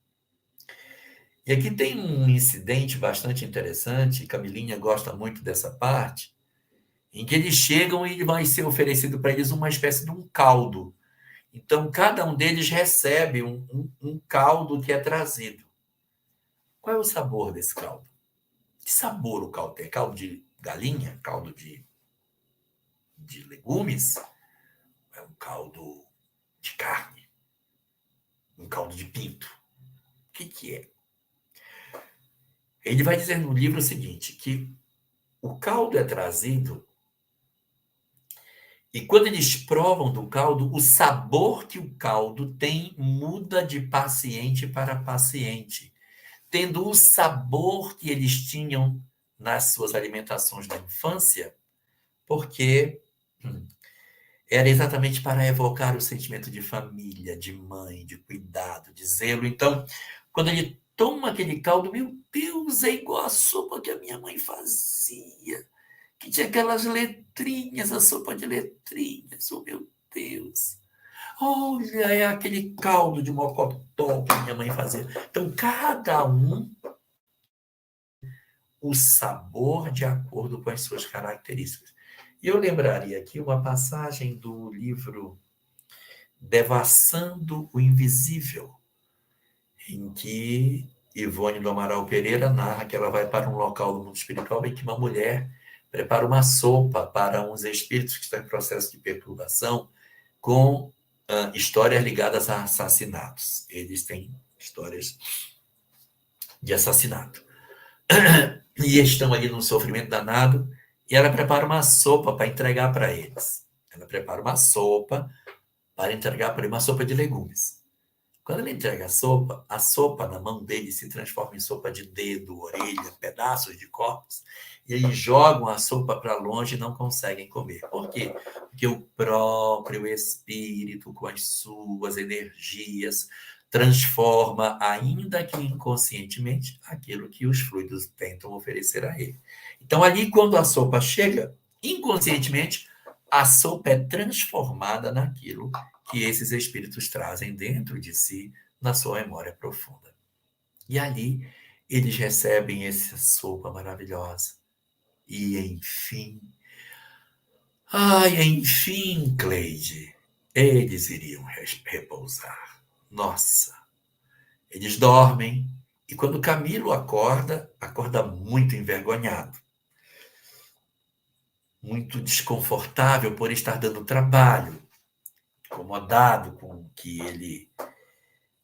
E aqui tem um incidente bastante interessante, Camilinha gosta muito dessa parte, em que eles chegam e vai ser oferecido para eles uma espécie de um caldo. Então, cada um deles recebe um caldo que é trazido. Qual é o sabor desse caldo? Que sabor o caldo tem? Caldo de galinha? Caldo de legumes? É um caldo de carne? Um caldo de pinto? O que é? Ele vai dizer no livro o seguinte, que o caldo é trazido e quando eles provam do caldo, o sabor que o caldo tem muda de paciente para paciente, tendo o sabor que eles tinham nas suas alimentações da infância, porque era exatamente para evocar o sentimento de família, de mãe, de cuidado, de zelo. Então, quando ele toma aquele caldo, meu Deus, é igual a sopa que a minha mãe fazia, que tinha aquelas letrinhas, a sopa de letrinhas, oh meu Deus. Olha, é aquele caldo de mocotó que minha mãe fazia. Então, cada um o sabor de acordo com as suas características. E eu lembraria aqui uma passagem do livro Devassando o Invisível, em que Ivone do Amaral Pereira narra que ela vai para um local do mundo espiritual em que uma mulher prepara uma sopa para uns espíritos que estão em processo de perturbação com histórias ligadas a assassinatos. Eles têm histórias de assassinato. E estão ali num sofrimento danado, e ela prepara uma sopa para entregar para eles. Ela prepara uma sopa para entregar para eles, uma sopa de legumes. Quando ele entrega a sopa na mão dele se transforma em sopa de dedo, orelha, pedaços de corpos, e eles jogam a sopa para longe e não conseguem comer. Por quê? Porque o próprio espírito, com as suas energias, transforma, ainda que inconscientemente, aquilo que os fluidos tentam oferecer a ele. Então, ali, quando a sopa chega, inconscientemente, a sopa é transformada naquilo que esses espíritos trazem dentro de si, na sua memória profunda. E ali eles recebem essa sopa maravilhosa. E enfim, Cleide, eles iriam repousar. Nossa, eles dormem e quando Camilo acorda muito envergonhado, muito desconfortável por estar dando trabalho, incomodado com o que ele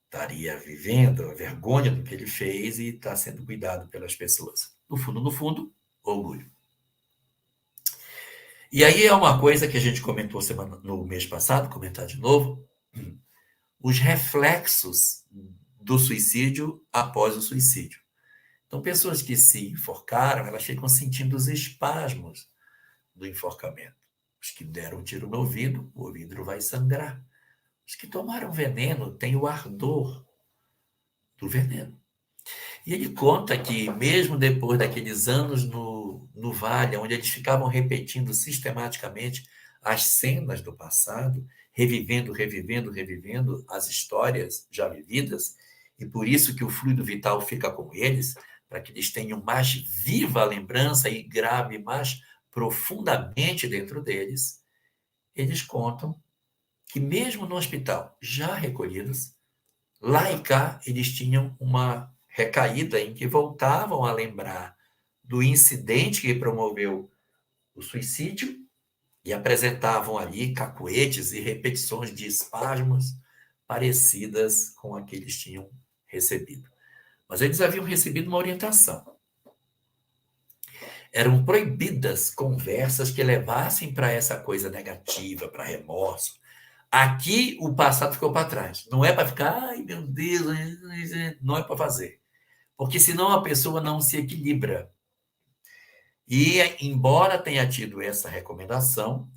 estaria vivendo, a vergonha do que ele fez e está sendo cuidado pelas pessoas. No fundo, orgulho. E aí é uma coisa que a gente comentou no mês passado, comentar de novo, os reflexos do suicídio após o suicídio. Então, pessoas que se enforcaram, elas ficam sentindo os espasmos do enforcamento. Os que deram um tiro no ouvido, o ouvido vai sangrar. Os que tomaram veneno têm o ardor do veneno. E ele conta que, mesmo depois daqueles anos no Vale, onde eles ficavam repetindo sistematicamente as cenas do passado, revivendo, revivendo, revivendo as histórias já vividas, e por isso que o fluido vital fica com eles, para que eles tenham mais viva a lembrança e grave mais profundamente dentro deles, eles contam que mesmo no hospital, já recolhidos, lá e cá, eles tinham uma recaída em que voltavam a lembrar do incidente que promoveu o suicídio e apresentavam ali cacuetes e repetições de espasmos parecidas com a que eles tinham recebido. Mas eles haviam recebido uma orientação. Eram proibidas conversas que levassem para essa coisa negativa, para remorso. Aqui o passado ficou para trás. Não é para ficar, ai meu Deus, não é para fazer. Porque senão a pessoa não se equilibra. E, embora tenha tido essa recomendação,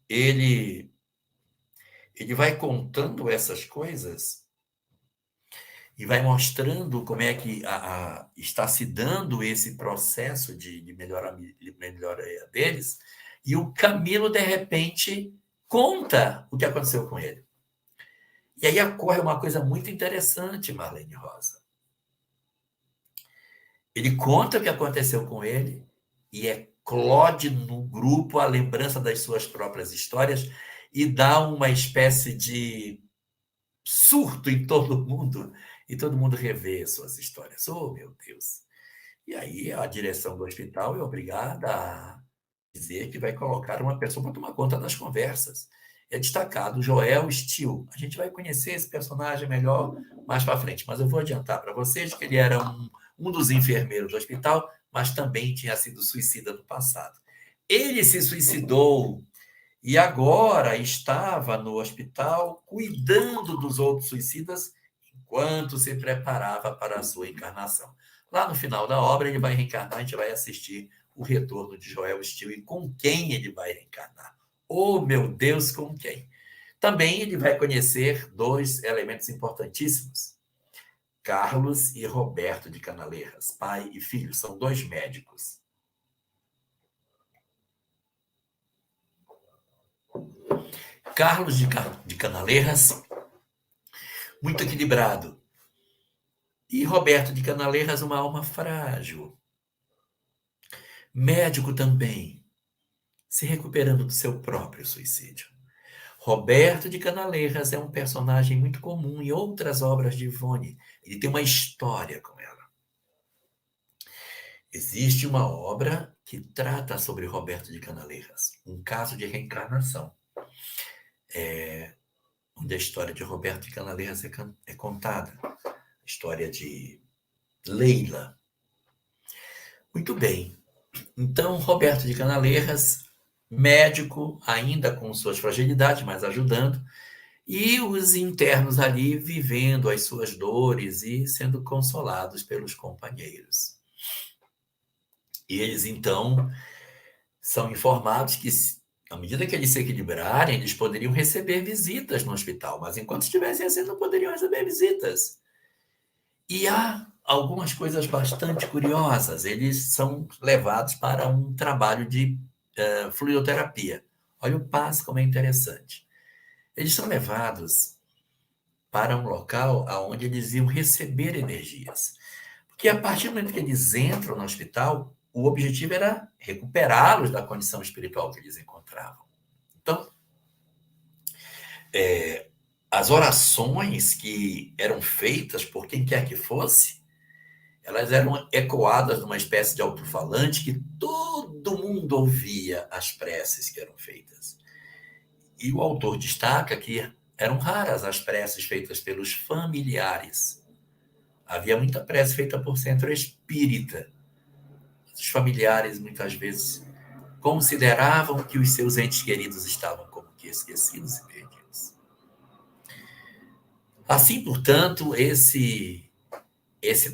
ele vai contando essas coisas e vai mostrando como é que está se dando esse processo de melhoria deles. E o Camilo, de repente, conta o que aconteceu com ele. E aí ocorre uma coisa muito interessante, Marlene Rosa. Ele conta o que aconteceu com ele e eclode no grupo a lembrança das suas próprias histórias e dá uma espécie de surto em todo mundo, e todo mundo revê suas histórias. Oh, meu Deus! E aí a direção do hospital é obrigada a dizer que vai colocar uma pessoa para tomar conta das conversas. É destacado Joel Steele. A gente vai conhecer esse personagem melhor mais para frente, mas eu vou adiantar para vocês que ele era um dos enfermeiros do hospital, mas também tinha sido suicida no passado. Ele se suicidou e agora estava no hospital cuidando dos outros suicidas enquanto se preparava para a sua encarnação. Lá no final da obra, ele vai reencarnar, a gente vai assistir o retorno de Joel Steele e com quem ele vai reencarnar. Oh, meu Deus, com quem? Também ele vai conhecer dois elementos importantíssimos. Carlos e Roberto de Canaleiras, pai e filho, são dois médicos. Carlos de Canaleiras, muito equilibrado. E Roberto de Canaleiras, uma alma frágil. Médico também, se recuperando do seu próprio suicídio. Roberto de Canaleiras é um personagem muito comum em outras obras de Ivone. Ele tem uma história com ela. Existe uma obra que trata sobre Roberto de Canaleiras, um caso de reencarnação. Onde a história de Roberto de Canaleiras é contada. A história de Leila. Muito bem. Então, Roberto de Canaleiras, médico, ainda com suas fragilidades, mas ajudando, e os internos ali vivendo as suas dores e sendo consolados pelos companheiros. E eles, então, são informados que, à medida que eles se equilibrarem, eles poderiam receber visitas no hospital, mas enquanto estivessem assim, não poderiam receber visitas. E há algumas coisas bastante curiosas. Eles são levados para um trabalho de fluidoterapia. Olha o passo como é interessante. Eles são levados para um local onde eles iam receber energias. Porque a partir do momento que eles entram no hospital, o objetivo era recuperá-los da condição espiritual que eles encontravam. Então, as orações que eram feitas por quem quer que fosse, elas eram ecoadas numa espécie de alto-falante que todo mundo ouvia as preces que eram feitas. E o autor destaca que eram raras as preces feitas pelos familiares. Havia muita prece feita por centro espírita. Os familiares, muitas vezes, consideravam que os seus entes queridos estavam como que esquecidos e perdidos. Assim, portanto, esse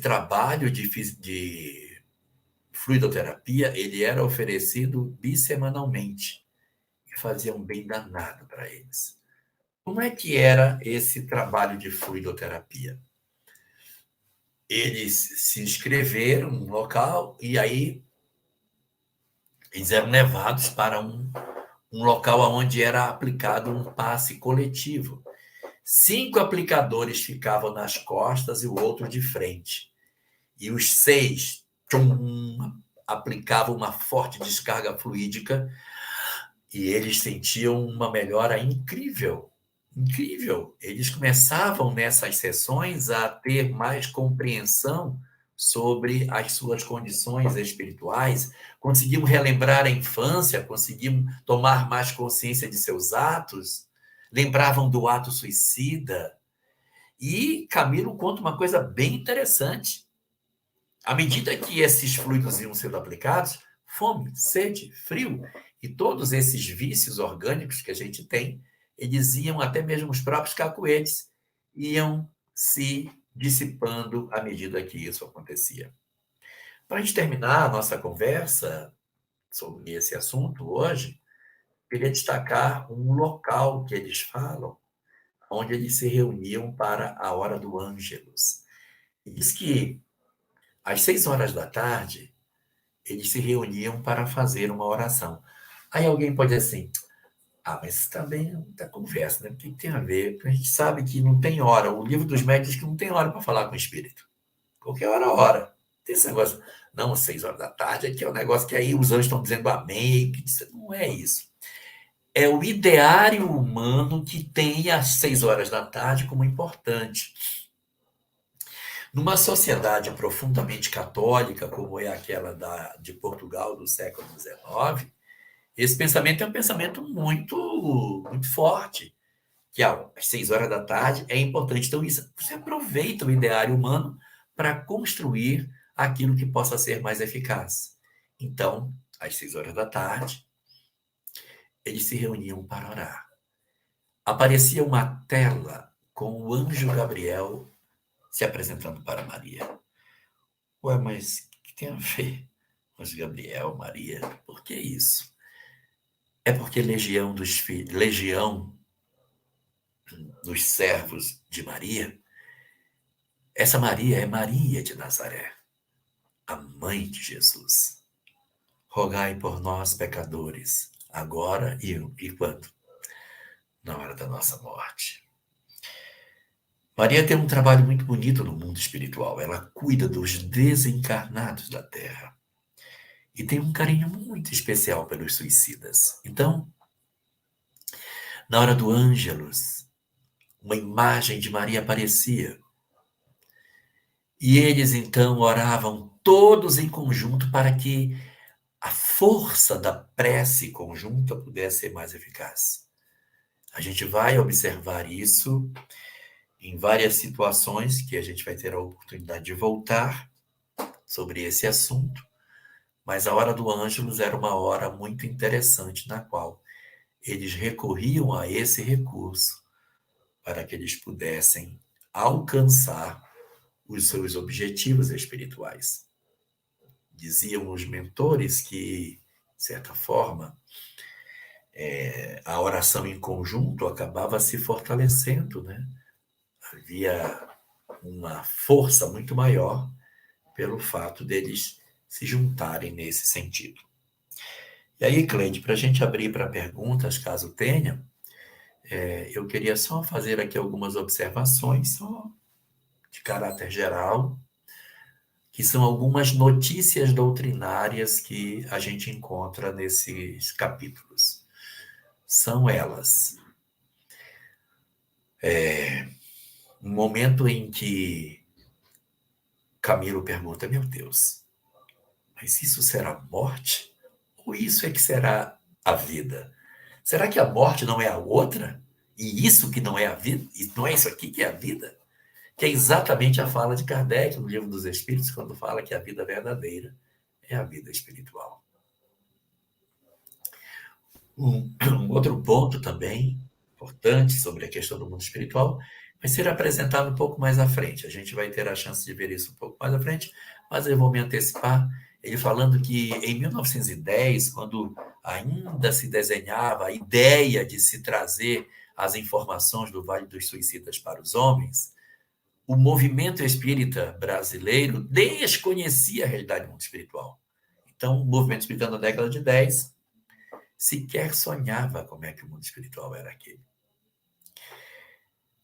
trabalho de fluidoterapia, ele era oferecido bissemanalmente e fazia um bem danado para eles. Como é que era esse trabalho de fluidoterapia? eles se inscreveram no local e aí eles eram levados para um local onde era aplicado um passe coletivo. 5 aplicadores ficavam nas costas e o outro de frente. E os 6 aplicavam uma forte descarga fluídica e eles sentiam uma melhora incrível. Incrível. Eles começavam nessas sessões a ter mais compreensão sobre as suas condições espirituais, conseguiam relembrar a infância, conseguiam tomar mais consciência de seus atos, lembravam do ato suicida. E Camilo conta uma coisa bem interessante. À medida que esses fluidos iam sendo aplicados, fome, sede, frio e todos esses vícios orgânicos que a gente tem, eles iam, até mesmo os próprios cacuetes, iam se dissipando à medida que isso acontecia. Para a gente terminar a nossa conversa sobre esse assunto hoje, queria destacar um local que eles falam, onde eles se reuniam para a hora do Ângelus. Diz que às 6 horas da tarde, eles se reuniam para fazer uma oração. Aí alguém pode dizer assim, mas também é muita conversa, né? O que tem a ver? A gente sabe que não tem hora. O livro dos médios diz que não tem hora para falar com o espírito. Qualquer hora. Tem esse negócio. Não, às 6 horas da tarde, aqui é um negócio que aí os anjos estão dizendo amém. Não é isso. É o ideário humano que tem às 6 horas da tarde como importante. Numa sociedade profundamente católica, como é aquela de Portugal do século XIX, esse pensamento é um pensamento muito, muito forte, que às 6 horas da tarde é importante. Então, você aproveita o ideário humano para construir aquilo que possa ser mais eficaz. Então, às 6 horas da tarde, eles se reuniam para orar. Aparecia uma tela com o anjo Gabriel se apresentando para Maria. Ué, mas o que tem a ver? Anjo Gabriel, Maria, por que isso? É porque legião dos servos de Maria, essa Maria é Maria de Nazaré, a mãe de Jesus. Rogai por nós, pecadores, agora e quando? Na hora da nossa morte. Maria tem um trabalho muito bonito no mundo espiritual. Ela cuida dos desencarnados da Terra. E tem um carinho muito especial pelos suicidas. Então, na hora do Ângelus, uma imagem de Maria aparecia. E eles, então, oravam todos em conjunto para que a força da prece conjunta pudesse ser mais eficaz. A gente vai observar isso em várias situações que a gente vai ter a oportunidade de voltar sobre esse assunto, mas a hora do Ângelus era uma hora muito interessante na qual eles recorriam a esse recurso para que eles pudessem alcançar os seus objetivos espirituais. Diziam os mentores que, de certa forma, a oração em conjunto acabava se fortalecendo, né? Havia uma força muito maior pelo fato deles se juntarem nesse sentido. E aí, Cleide, para a gente abrir para perguntas, caso tenha, eu queria só fazer aqui algumas observações, só de caráter geral, que são algumas notícias doutrinárias que a gente encontra nesses capítulos. São elas. Um momento em que Camilo pergunta, meu Deus, mas isso será morte? Ou isso é que será a vida? Será que a morte não é a outra? E isso que não é a vida? E não é isso aqui que é a vida? Que é exatamente a fala de Kardec no Livro dos Espíritos, quando fala que a vida verdadeira é a vida espiritual. Um outro ponto também importante sobre a questão do mundo espiritual vai ser apresentado um pouco mais à frente. A gente vai ter a chance de ver isso um pouco mais à frente, mas eu vou me antecipar, ele falando que em 1910, quando ainda se desenhava a ideia de se trazer as informações do Vale dos Suicidas para os homens, o movimento espírita brasileiro desconhecia a realidade do mundo espiritual. Então, o movimento espírita na década de 10 sequer sonhava como é que o mundo espiritual era aquele.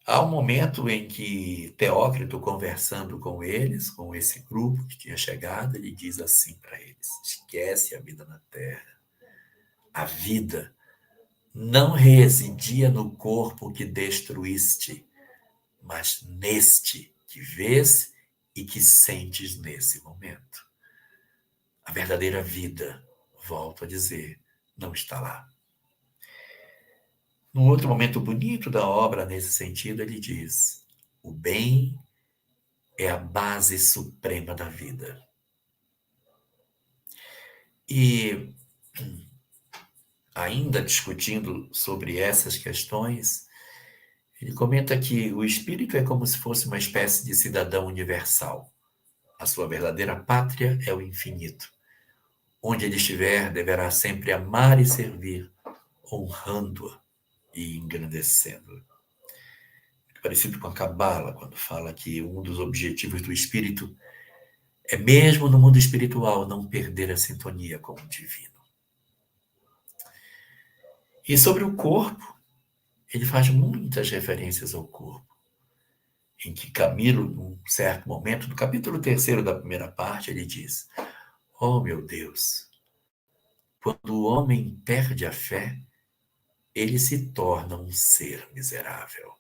Há um momento em que Teócrito, conversando com eles, com esse grupo que tinha chegado, ele diz assim para eles: esquece a vida na Terra. A vida não residia no corpo que destruíste, mas neste que vês e que sentes nesse momento. A verdadeira vida, volto a dizer, não está lá. Num outro momento bonito da obra, nesse sentido, ele diz: o bem é a base suprema da vida. E, ainda discutindo sobre essas questões, ele comenta que o espírito é como se fosse uma espécie de cidadão universal. A sua verdadeira pátria é o infinito. Onde ele estiver, deverá sempre amar e servir, honrando-a e engrandecendo-a. Parecido com a Cabala, quando fala que um dos objetivos do espírito é, mesmo no mundo espiritual, não perder a sintonia com o divino. E sobre o corpo, ele faz muitas referências ao corpo, em que Camilo, num certo momento, no capítulo 3º da primeira parte, ele diz: oh, meu Deus, quando o homem perde a fé, ele se torna um ser miserável.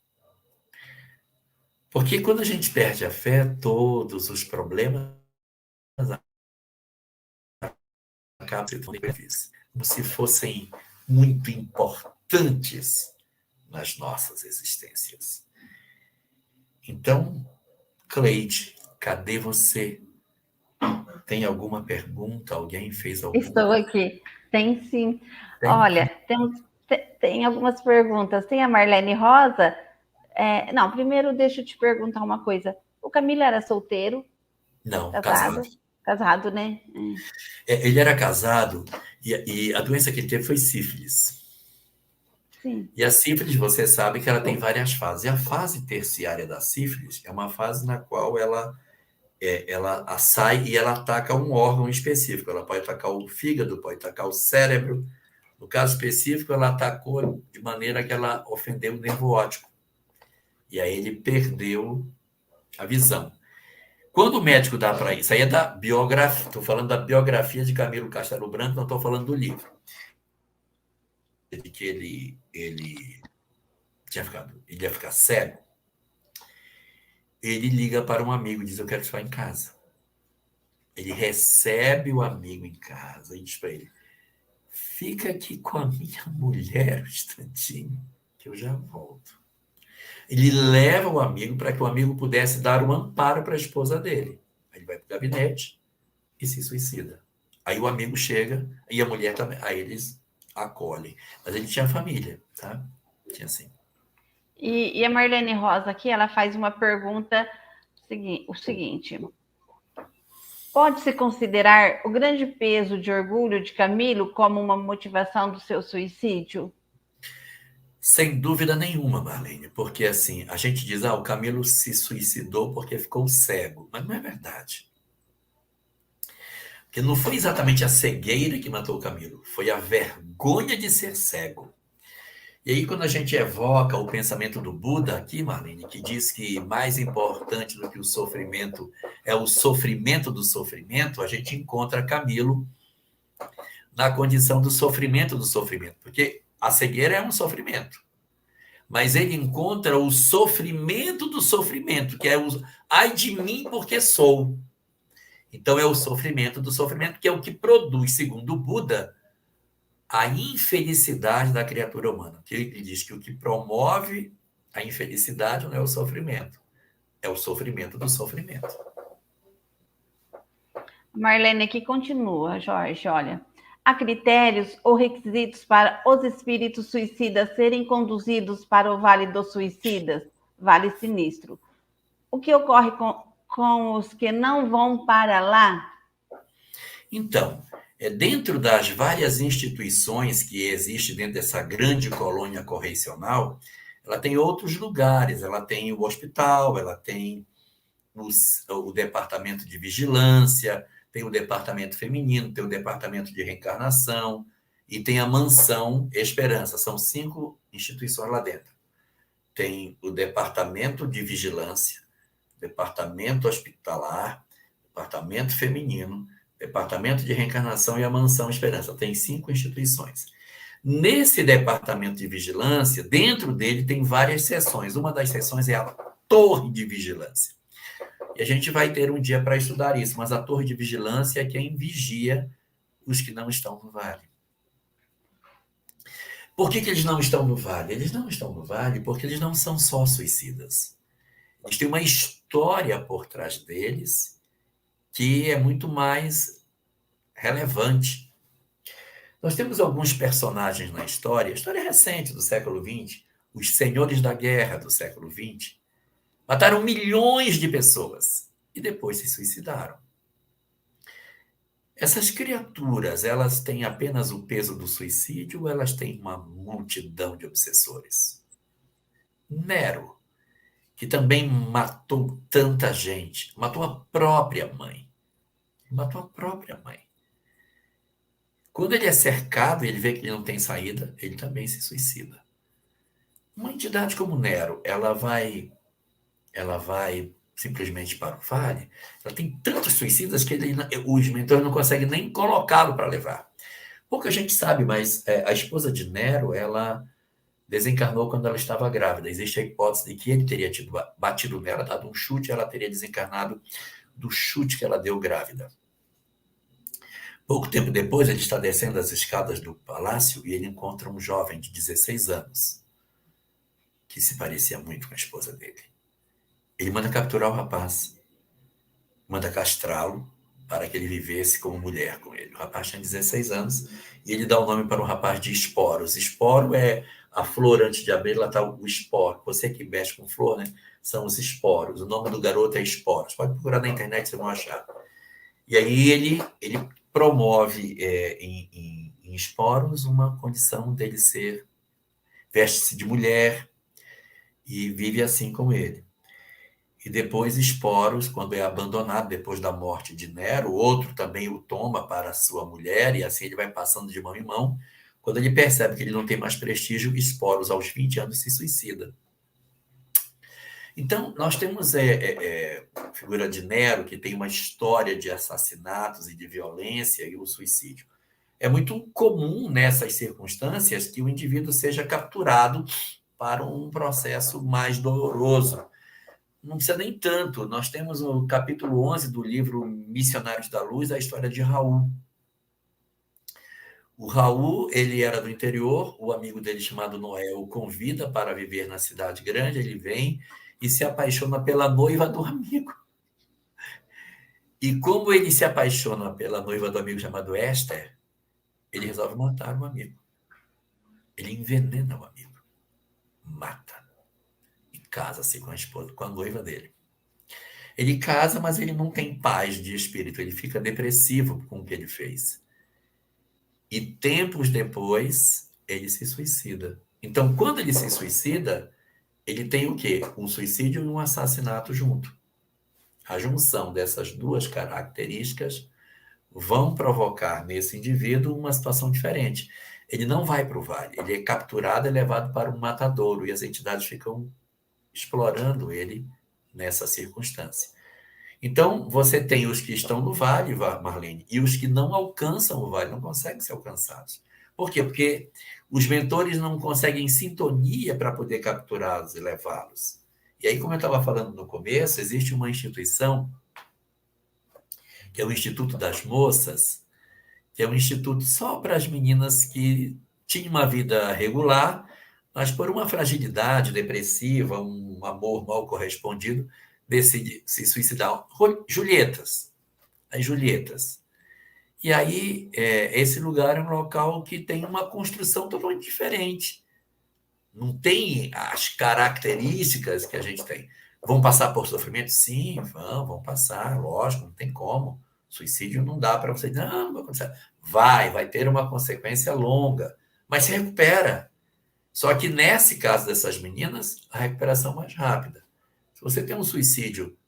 Porque quando a gente perde a fé, todos os problemas acabam sendo difíceis, como se fossem muito importantes nas nossas existências. Então, Cleide, cadê você? Tem alguma pergunta? Alguém fez alguma? Estou aqui. Tem sim. Tem? Olha, tem algumas perguntas. Tem a Marlene Rosa. Não, primeiro deixa eu te perguntar uma coisa. O Camilo era solteiro? Não, Casado? casado. Casado, né? Ele era casado e a doença que ele teve foi sífilis. Sim. E a sífilis, você sabe que ela tem várias fases. E a fase terciária da sífilis é uma fase na qual ela sai e ela ataca um órgão específico. Ela pode atacar o fígado, pode atacar o cérebro. No caso específico, ela atacou de maneira que ela ofendeu o nervo óptico. E aí ele perdeu a visão. Quando o médico dá para isso, aí é da biografia, estou falando da biografia de Camilo Castelo Branco, não estou falando do livro. De que ele ia ficar cego. Ele liga para um amigo e diz: eu quero ficar em casa. Ele recebe o amigo em casa e diz para ele: fica aqui com a minha mulher um instantinho, que eu já volto. Ele leva o amigo para que o amigo pudesse dar um amparo para a esposa dele. Aí ele vai para o gabinete e se suicida. Aí o amigo chega e a mulher também. Aí eles acolhem. Mas ele tinha família, tá? Tinha assim. E a Marlene Rosa aqui, ela faz uma pergunta, o seguinte: pode-se considerar o grande peso de orgulho de Camilo como uma motivação do seu suicídio? Sem dúvida nenhuma, Marlene, porque assim, a gente diz: o Camilo se suicidou porque ficou cego, mas não é verdade. Porque não foi exatamente a cegueira que matou o Camilo, foi a vergonha de ser cego. E aí, quando a gente evoca o pensamento do Buda aqui, Marlene, que diz que mais importante do que o sofrimento é o sofrimento do sofrimento, a gente encontra Camilo na condição do sofrimento, porque a cegueira é um sofrimento. Mas ele encontra o sofrimento do sofrimento, que é o ai de mim porque sou. Então é o sofrimento do sofrimento, que é o que produz, segundo o Buda, a infelicidade da criatura humana. Ele diz que o que promove a infelicidade não é o sofrimento, é o sofrimento do sofrimento. Marlene aqui continua, Jorge, olha. Há critérios ou requisitos para os espíritos suicidas serem conduzidos para o Vale dos Suicidas, Vale Sinistro. O que ocorre com os que não vão para lá? Então, dentro das várias instituições que existem dentro dessa grande colônia correcional, ela tem outros lugares, ela tem o hospital, ela tem o departamento de vigilância, tem o departamento feminino, tem o departamento de reencarnação e tem a mansão Esperança. São 5 instituições lá dentro. Tem o departamento de vigilância, departamento hospitalar, departamento feminino, departamento de reencarnação e a mansão Esperança. Tem 5 instituições. Nesse departamento de vigilância, dentro dele tem várias seções. Uma das seções é a torre de vigilância. E a gente vai ter um dia para estudar isso, mas a torre de vigilância é quem vigia os que não estão no vale. Por que eles não estão no vale? Eles não estão no vale porque eles não são só suicidas. Eles têm uma história por trás deles que é muito mais relevante. Nós temos alguns personagens na história, história recente do século XX, os senhores da guerra do século XX, mataram milhões de pessoas e depois se suicidaram. Essas criaturas, elas têm apenas o peso do suicídio ou elas têm uma multidão de obsessores? Nero, que também matou tanta gente, matou a própria mãe. Matou a própria mãe. Quando ele é cercado e ele vê que ele não tem saída, ele também se suicida. Uma entidade como Nero, ela vai simplesmente para o vale, ela tem tantos suicidas que os mentores não conseguem nem colocá-lo para levar. Pouca gente sabe, mas a esposa de Nero, ela desencarnou quando ela estava grávida. Existe a hipótese de que ele teria batido nela, dado um chute, e ela teria desencarnado do chute que ela deu grávida. Pouco tempo depois, ele está descendo as escadas do palácio e ele encontra um jovem de 16 anos, que se parecia muito com a esposa dele. Ele manda capturar o rapaz, manda castrá-lo para que ele vivesse como mulher com ele. O rapaz tinha 16 anos e ele dá o nome para o rapaz de Esporos. Esporo é a flor antes de abrir, lá está o esporo. Você que mexe com flor, né? São os esporos. O nome do garoto é Esporos. Pode procurar na internet, vocês vão achar. E aí ele promove em Esporos uma condição dele veste-se de mulher e vive assim com ele. E depois Esporos, quando é abandonado depois da morte de Nero, outro também o toma para sua mulher, e assim ele vai passando de mão em mão. Quando ele percebe que ele não tem mais prestígio, Esporos, aos 20 anos, se suicida. Então, nós temos a figura de Nero, que tem uma história de assassinatos e de violência e o suicídio. É muito comum nessas circunstâncias que o indivíduo seja capturado para um processo mais doloroso. Não precisa nem tanto. Nós temos no capítulo 11 do livro Missionários da Luz, a história de Raul. O Raul, ele era do interior, o amigo dele chamado Noé o convida para viver na cidade grande, ele vem e se apaixona pela noiva do amigo. E como ele se apaixona pela noiva do amigo chamado Esther, ele resolve matar o amigo. Ele envenena o amigo. Mata. Casa-se com a esposa, com a noiva dele. Ele casa, mas ele não tem paz de espírito, ele fica depressivo com o que ele fez. E tempos depois, ele se suicida. Então, quando ele se suicida, ele tem o quê? Um suicídio e um assassinato junto. A junção dessas duas características vão provocar nesse indivíduo uma situação diferente. Ele não vai para o vale, ele é capturado e levado para um matadouro, e as entidades ficam explorando ele nessa circunstância. Então, você tem os que estão no vale, Marlene, e os que não alcançam o vale, não conseguem ser alcançados. Por quê? Porque os mentores não conseguem sintonia para poder capturá-los e levá-los. E aí, como eu estava falando no começo, existe uma instituição, que é o Instituto das Moças, que é um instituto só para as meninas que tinham uma vida regular, mas por uma fragilidade depressiva, um amor mal correspondido, decide se suicidar. Julietas. As Julietas. E aí, esse lugar é um local que tem uma construção totalmente diferente. Não tem as características que a gente tem. Vão passar por sofrimento? Sim, vão passar, lógico, não tem como. Suicídio não dá para você dizer, não vai acontecer. Vai ter uma consequência longa, mas se recupera. Só que nesse caso dessas meninas, a recuperação é mais rápida. Se você tem um suicídio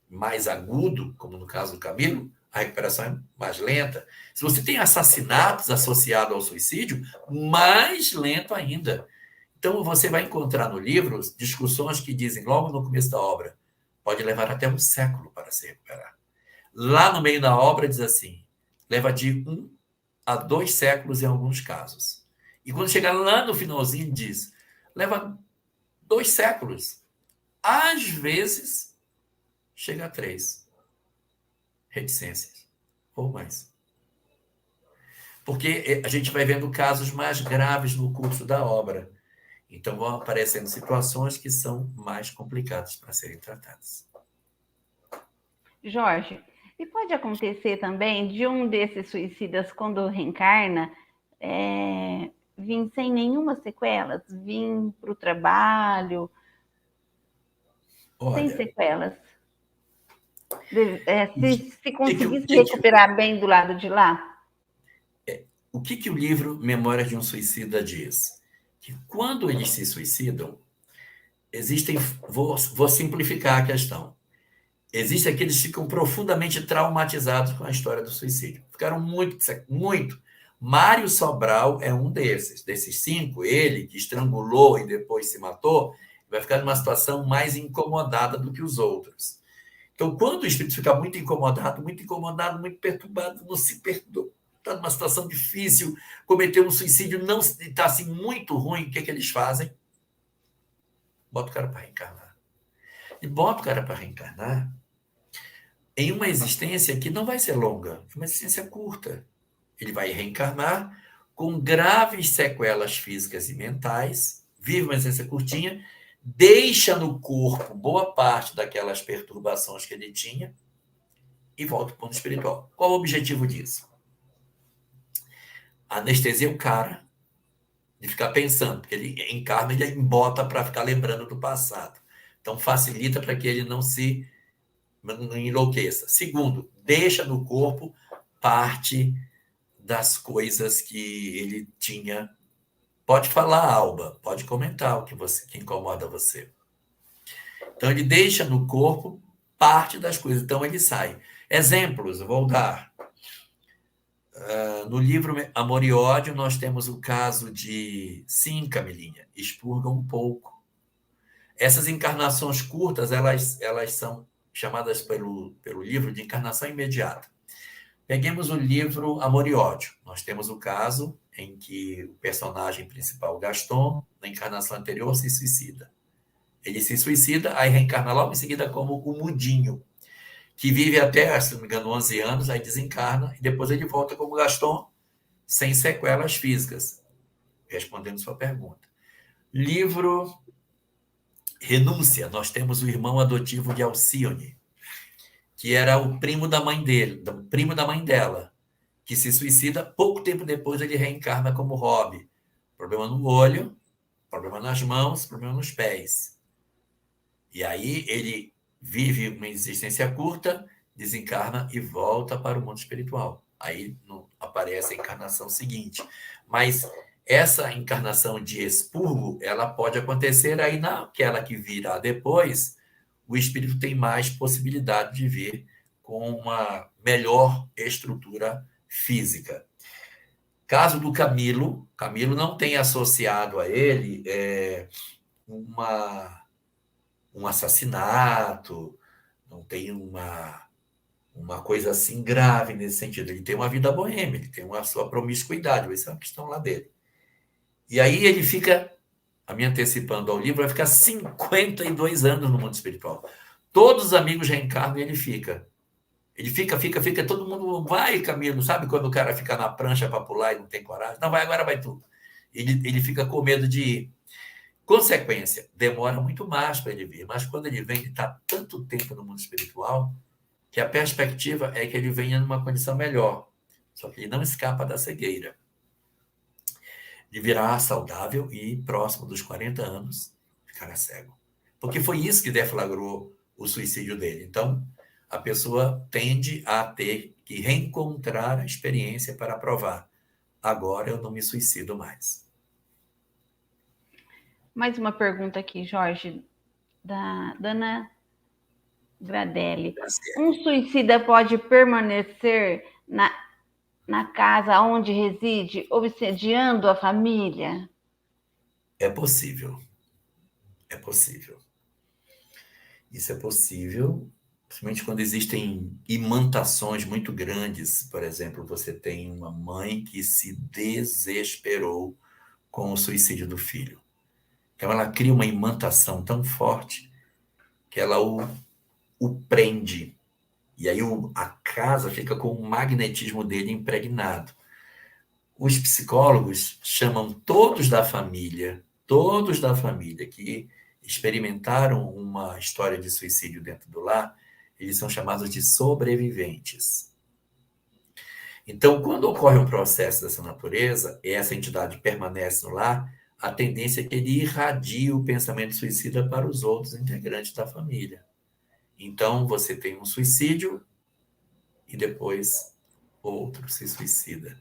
mais agudo, como no caso do Camilo, a recuperação é mais lenta. Se você tem assassinatos associados ao suicídio, mais lento ainda. Então, você vai encontrar no livro discussões que dizem, logo no começo da obra, pode levar até um século para se recuperar. Lá no meio da obra diz assim, leva de 1 a 2 séculos em alguns casos. E quando chegar lá no finalzinho diz, leva 2 séculos. Às vezes, chega a 3. Reticências, ou mais. Porque a gente vai vendo casos mais graves no curso da obra. Então, vão aparecendo situações que são mais complicadas para serem tratadas. Jorge, e pode acontecer também de um desses suicidas, quando reencarna, vir sem nenhuma sequela, vir para o trabalho, sem sequelas? Se conseguir se recuperar bem do lado de lá? O que o livro Memórias de um Suicida diz? Que quando eles se suicidam, existem... Vou simplificar a questão. Existem aqueles que ficam profundamente traumatizados com a história do suicídio. Ficaram muito. Mário Sobral é um desses. Desses 5, ele que estrangulou e depois se matou, vai ficar numa situação mais incomodada do que os outros. Então, quando o espírito fica muito incomodado, muito perturbado, não se perdoa, está numa situação difícil, cometeu um suicídio, não está assim muito ruim, o que eles fazem? Bota o cara para reencarnar. E bota o cara para reencarnar em uma existência que não vai ser longa, uma existência curta. Ele vai reencarnar com graves sequelas físicas e mentais, vive uma existência curtinha, deixa no corpo boa parte daquelas perturbações que ele tinha e volta para o mundo espiritual. Qual o objetivo disso? Anestesia o cara de ficar pensando, porque ele encarna e ele embota para ficar lembrando do passado. Então, facilita para que ele não enlouqueça. Segundo, deixa no corpo parte das coisas que ele tinha. Pode falar, Alba, pode comentar o que incomoda você. Então, ele deixa no corpo parte das coisas. Então, ele sai. Exemplos, eu vou dar. No livro Amor e Ódio, nós temos o caso de... Sim, Camilinha, expurga um pouco. Essas encarnações curtas, elas são chamadas pelo livro de encarnação imediata. Peguemos o livro Amor e Ódio. Nós temos o caso em que o personagem principal, Gaston, na encarnação anterior, se suicida. Ele se suicida, aí reencarna logo em seguida como o Mudinho, que vive até, se não me engano, 11 anos, aí desencarna, e depois ele volta como Gaston, sem sequelas físicas. Respondendo sua pergunta. Livro Renúncia, nós temos o irmão adotivo de Alcione, que era o primo da mãe dele, o primo da mãe dela, que se suicida, pouco tempo depois ele reencarna como Rob. Problema no olho, problema nas mãos, problema nos pés. E aí ele vive uma existência curta, desencarna e volta para o mundo espiritual. Aí não aparece a encarnação seguinte. Mas essa encarnação de expurgo, ela pode acontecer aí naquela que virá depois, o espírito tem mais possibilidade de vir com uma melhor estrutura física. Caso do Camilo não tem associado a ele um assassinato, não tem uma coisa assim grave nesse sentido. Ele tem uma vida boêmia, ele tem a sua promiscuidade, essa é uma questão lá dele. E aí ele fica, a me antecipando ao livro, vai ficar 52 anos no mundo espiritual. Todos os amigos reencarnam e ele fica. Ele fica, todo mundo vai, Camilo, sabe quando o cara fica na prancha para pular e não tem coragem? Não, vai, agora vai tudo. Ele fica com medo de ir. Consequência, demora muito mais para ele vir, mas quando ele vem, ele está tanto tempo no mundo espiritual que a perspectiva é que ele venha numa condição melhor. Só que ele não escapa da cegueira. Ele virá saudável e próximo dos 40 anos ficará cego. Porque foi isso que deflagrou o suicídio dele. Então, a pessoa tende a ter que reencontrar a experiência para provar. Agora eu não me suicido mais. Mais uma pergunta aqui, Jorge, da Dana Gradelli. Um suicida pode permanecer na casa onde reside, obsediando a família? É possível. É possível. Isso é possível, principalmente quando existem imantações muito grandes. Por exemplo, você tem uma mãe que se desesperou com o suicídio do filho. Então, ela cria uma imantação tão forte que ela o prende. E aí a casa fica com o magnetismo dele impregnado. Os psicólogos chamam todos da família que experimentaram uma história de suicídio dentro do lar, eles são chamados de sobreviventes. Então, quando ocorre um processo dessa natureza, e essa entidade permanece no lar, a tendência é que ele irradie o pensamento suicida para os outros integrantes da família. Então, você tem um suicídio e depois outro se suicida.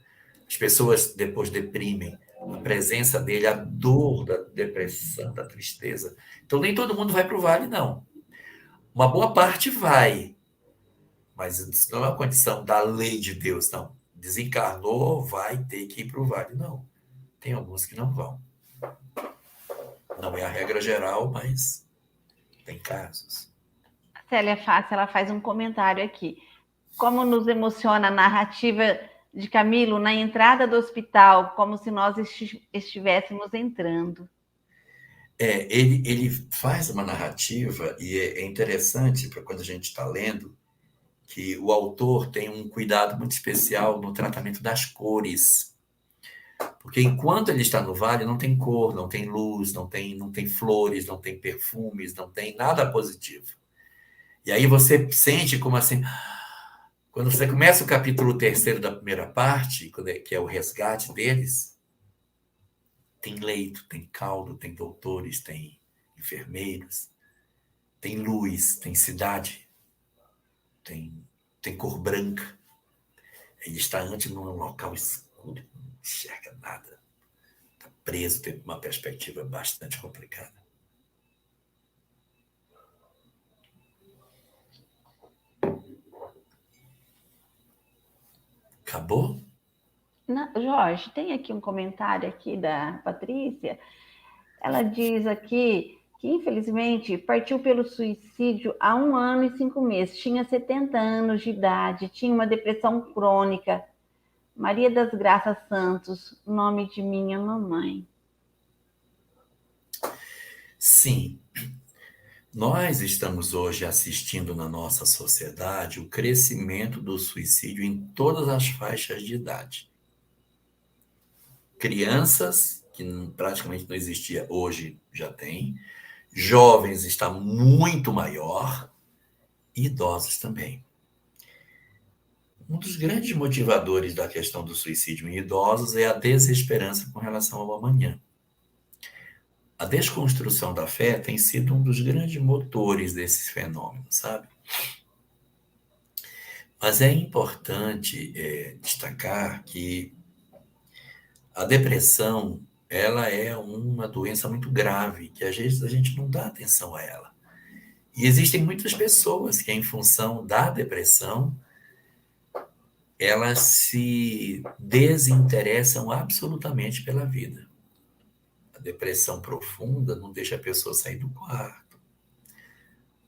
As pessoas depois deprimem. A presença dele, a dor da depressão, da tristeza. Então, nem todo mundo vai para o vale, não. Uma boa parte vai, mas isso não é uma condição da lei de Deus, não. Desencarnou, vai ter que ir para o vale, não. Tem alguns que não vão. Não é a regra geral, mas tem casos. A Célia Fácil, ela faz um comentário aqui. Como nos emociona a narrativa de Camilo na entrada do hospital, como se nós estivéssemos entrando. Ele faz uma narrativa e é interessante para quando a gente está lendo que o autor tem um cuidado muito especial no tratamento das cores. Porque enquanto ele está no vale, não tem cor, não tem luz, não tem flores, não tem perfumes, não tem nada positivo. E aí você sente como assim, quando você começa o capítulo 3º da primeira parte, que é o resgate deles, tem leito, tem caldo, tem doutores, tem enfermeiros, tem luz, tem cidade, tem cor branca. Ele está antes num local escuro, não enxerga nada. Está preso, tem uma perspectiva bastante complicada. Acabou? Não, Jorge, tem aqui um comentário aqui da Patrícia. Ela diz aqui que, infelizmente, partiu pelo suicídio há 1 ano e 5 meses. Tinha 70 anos de idade, tinha uma depressão crônica. Maria das Graças Santos, nome de minha mamãe. Sim. Nós estamos hoje assistindo na nossa sociedade o crescimento do suicídio em todas as faixas de idade. Crianças, que praticamente não existia, hoje já tem. Jovens está muito maior. E idosos também. Um dos grandes motivadores da questão do suicídio em idosos é a desesperança com relação ao amanhã. A desconstrução da fé tem sido um dos grandes motores desses fenômenos, sabe? Mas é importante destacar que a depressão, ela é uma doença muito grave, que às vezes a gente não dá atenção a ela. E existem muitas pessoas que, em função da depressão, elas se desinteressam absolutamente pela vida. A depressão profunda não deixa a pessoa sair do quarto,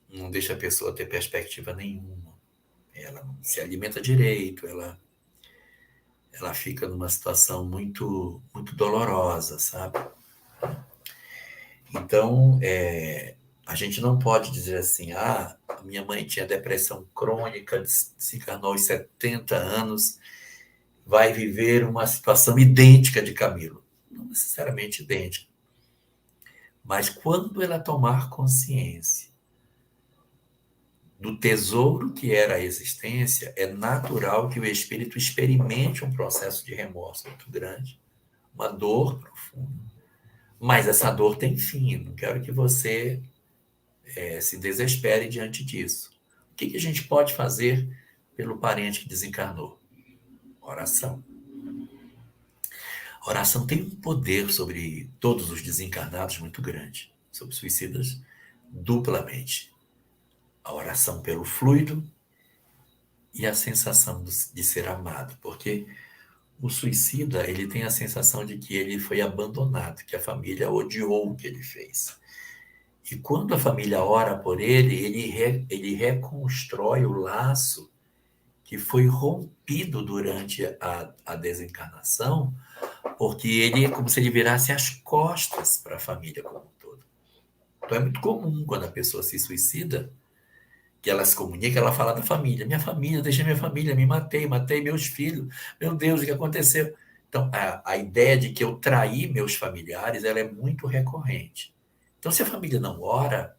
não deixa a pessoa ter perspectiva nenhuma. Ela não se alimenta direito, ela fica numa situação muito, muito dolorosa, sabe? Então, a gente não pode dizer assim, a minha mãe tinha depressão crônica, desencarnou aos 70 anos, vai viver uma situação idêntica de Camilo. Não necessariamente idêntica. Mas quando ela tomar consciência do tesouro que era a existência, é natural que o espírito experimente um processo de remorso muito grande, uma dor profunda. Mas essa dor tem fim. Não quero que você se desespere diante disso. O que a gente pode fazer pelo parente que desencarnou? Oração. A oração tem um poder sobre todos os desencarnados muito grande, sobre suicidas duplamente. A oração pelo fluido e a sensação de ser amado, porque o suicida, ele tem a sensação de que ele foi abandonado, que a família odiou o que ele fez. E quando a família ora por ele, ele reconstrói o laço que foi rompido durante a desencarnação, porque ele é como se ele virasse as costas para a família como um todo. Então é muito comum quando a pessoa se suicida, que ela se comunica, ela fala da família. Minha família, deixei minha família, me matei, matei meus filhos. Meu Deus, o que aconteceu? Então, a ideia de que eu traí meus familiares, ela é muito recorrente. Então, se a família não ora,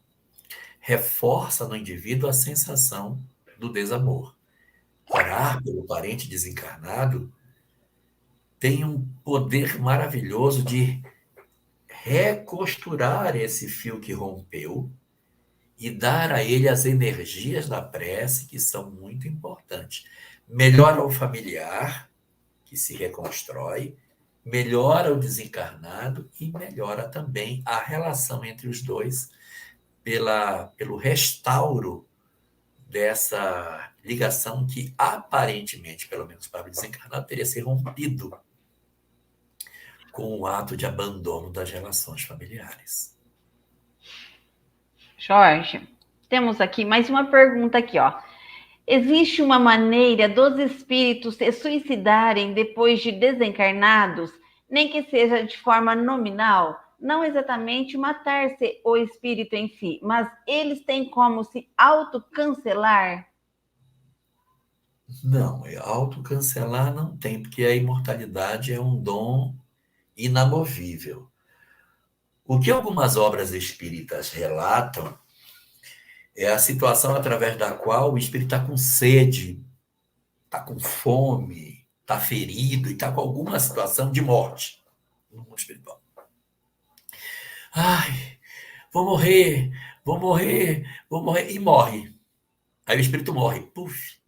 reforça no indivíduo a sensação do desamor. Orar pelo parente desencarnado tem um poder maravilhoso de recosturar esse fio que rompeu e dar a ele as energias da prece, que são muito importantes. Melhora o familiar, que se reconstrói, melhora o desencarnado e melhora também a relação entre os dois pelo restauro dessa ligação que aparentemente, pelo menos para o desencarnado, teria se rompido com o ato de abandono das relações familiares. Jorge, temos aqui mais uma pergunta aqui, ó. Existe uma maneira dos espíritos se suicidarem depois de desencarnados, nem que seja de forma nominal? Não exatamente matar-se o espírito em si, mas eles têm como se autocancelar? Não, autocancelar não tem, porque a imortalidade é um dom inamovível. O que algumas obras espíritas relatam é a situação através da qual o espírito está com sede, está com fome, está ferido e está com alguma situação de morte no mundo espiritual. Ai, vou morrer, vou morrer, vou morrer, e morre. Aí o espírito morre, puf.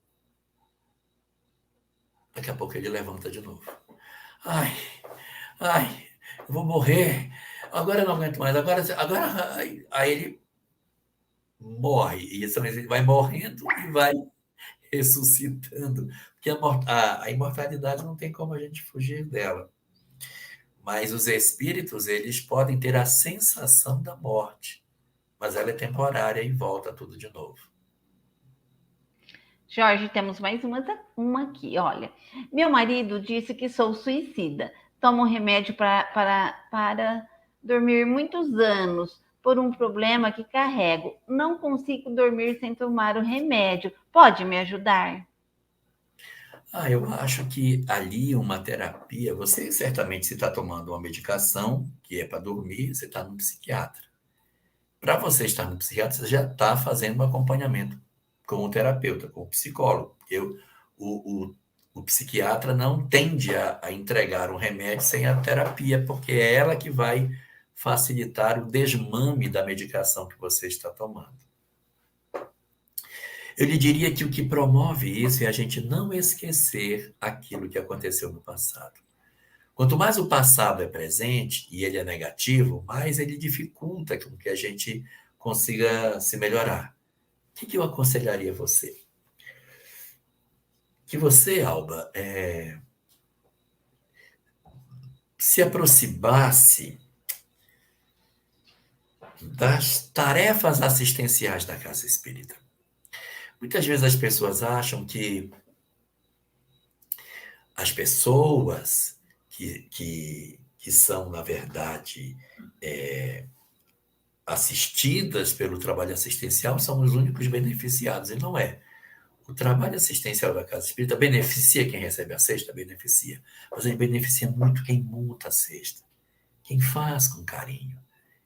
Daqui a pouco ele levanta de novo. Ai, ai, eu vou morrer, agora eu não aguento mais, agora, aí ele morre, e ele vai morrendo e vai ressuscitando, porque a imortalidade não tem como a gente fugir dela. Mas os espíritos, eles podem ter a sensação da morte, mas ela é temporária e volta tudo de novo. Jorge, temos mais uma aqui. Olha, meu marido disse que sou suicida. Tomo um remédio para dormir muitos anos por um problema que carrego. Não consigo dormir sem tomar o remédio. Pode me ajudar? Eu acho que ali uma terapia, você certamente se está tomando uma medicação que é para dormir, você está no psiquiatra. Para você estar no psiquiatra, você já está fazendo um acompanhamento com o terapeuta, com o psicólogo. O, o, o psiquiatra não tende a entregar um remédio sem a terapia, porque é ela que vai facilitar o desmame da medicação que você está tomando. Eu lhe diria que o que promove isso é a gente não esquecer aquilo que aconteceu no passado. Quanto mais o passado é presente e ele é negativo, mais ele dificulta com que a gente consiga se melhorar. O que eu aconselharia você? Que você, Alba, se aproximasse das tarefas assistenciais da casa espírita. Muitas vezes as pessoas acham que as pessoas que são, na verdade, assistidas pelo trabalho assistencial são os únicos beneficiados, e não é. O trabalho assistencial da casa espírita beneficia quem recebe a cesta, beneficia, mas ele beneficia muito quem monta a cesta, quem faz com carinho,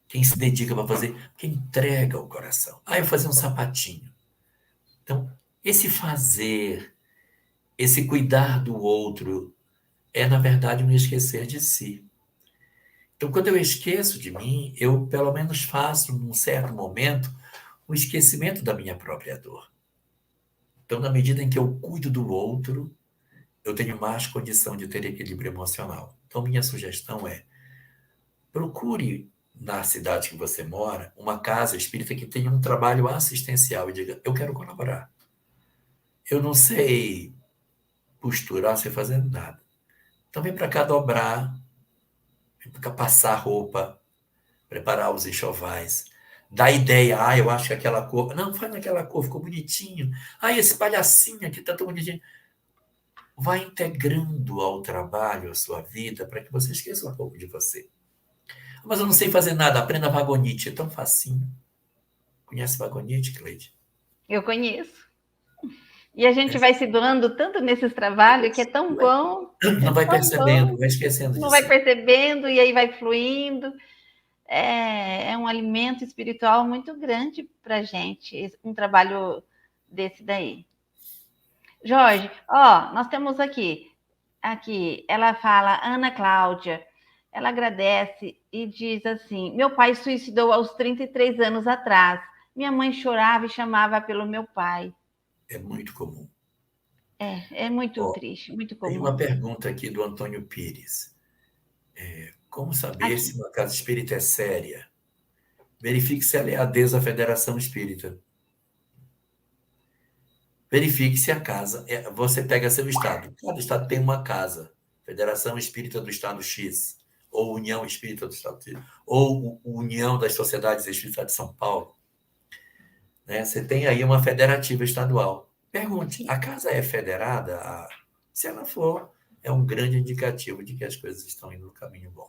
quem se dedica para fazer, quem entrega o coração. Eu vou fazer um sapatinho. Então, esse fazer, esse cuidar do outro, é, na verdade, um esquecer de si. Então, quando eu esqueço de mim, eu, pelo menos, faço, num certo momento, o esquecimento da minha própria dor. Então, na medida em que eu cuido do outro, eu tenho mais condição de ter equilíbrio emocional. Então, minha sugestão é: procure na cidade que você mora uma casa espírita que tenha um trabalho assistencial e diga: eu quero colaborar. Eu não sei costurar, não sei fazer nada. Então, vem para cá dobrar, vem para cá passar roupa, preparar os enxovais, dá ideia, eu acho que aquela cor. Não, faz naquela cor, ficou bonitinho. Esse palhacinho aqui tá tão bonitinho. Vai integrando ao trabalho a sua vida para que você esqueça um pouco de você. Mas eu não sei fazer nada, aprenda vagonite, é tão facinho. Conhece vagonite, Cleide? Eu conheço. E a gente vai se doando tanto nesses trabalhos que é tão bom, Não vai tão percebendo, bom, vai esquecendo de não vai si. percebendo e aí vai fluindo. É um alimento espiritual muito grande para a gente, um trabalho desse daí. Jorge, nós temos aqui, ela fala, Ana Cláudia, ela agradece e diz assim: meu pai suicidou aos 33 anos atrás. Minha mãe chorava e chamava pelo meu pai. É muito comum. É muito Ó, triste, muito tem uma comum. pergunta aqui do Antônio Pires. Como saber Aqui. se uma casa espírita é séria? Verifique se ela é adesa à Federação Espírita. Verifique se a casa. Você pega seu estado. Cada estado tem uma casa. Federação Espírita do Estado X. Ou União Espírita do Estado X. Ou União das Sociedades Espíritas de São Paulo. Né? Você tem aí uma federativa estadual. Pergunte: a casa é federada? Se ela for, é um grande indicativo de que as coisas estão indo no caminho bom.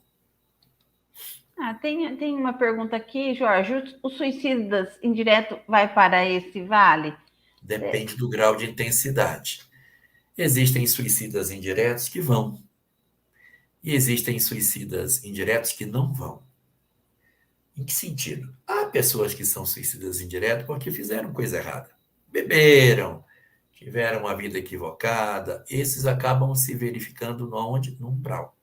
Tem uma pergunta aqui, Jorge. Os suicidas indireto vai para esse vale? Depende do grau de intensidade. Existem suicidas indiretos que vão. E existem suicidas indiretos que não vão. Em que sentido? Há pessoas que são suicidas indiretos porque fizeram coisa errada. Beberam, tiveram uma vida equivocada. Esses acabam se verificando onde? No umbral.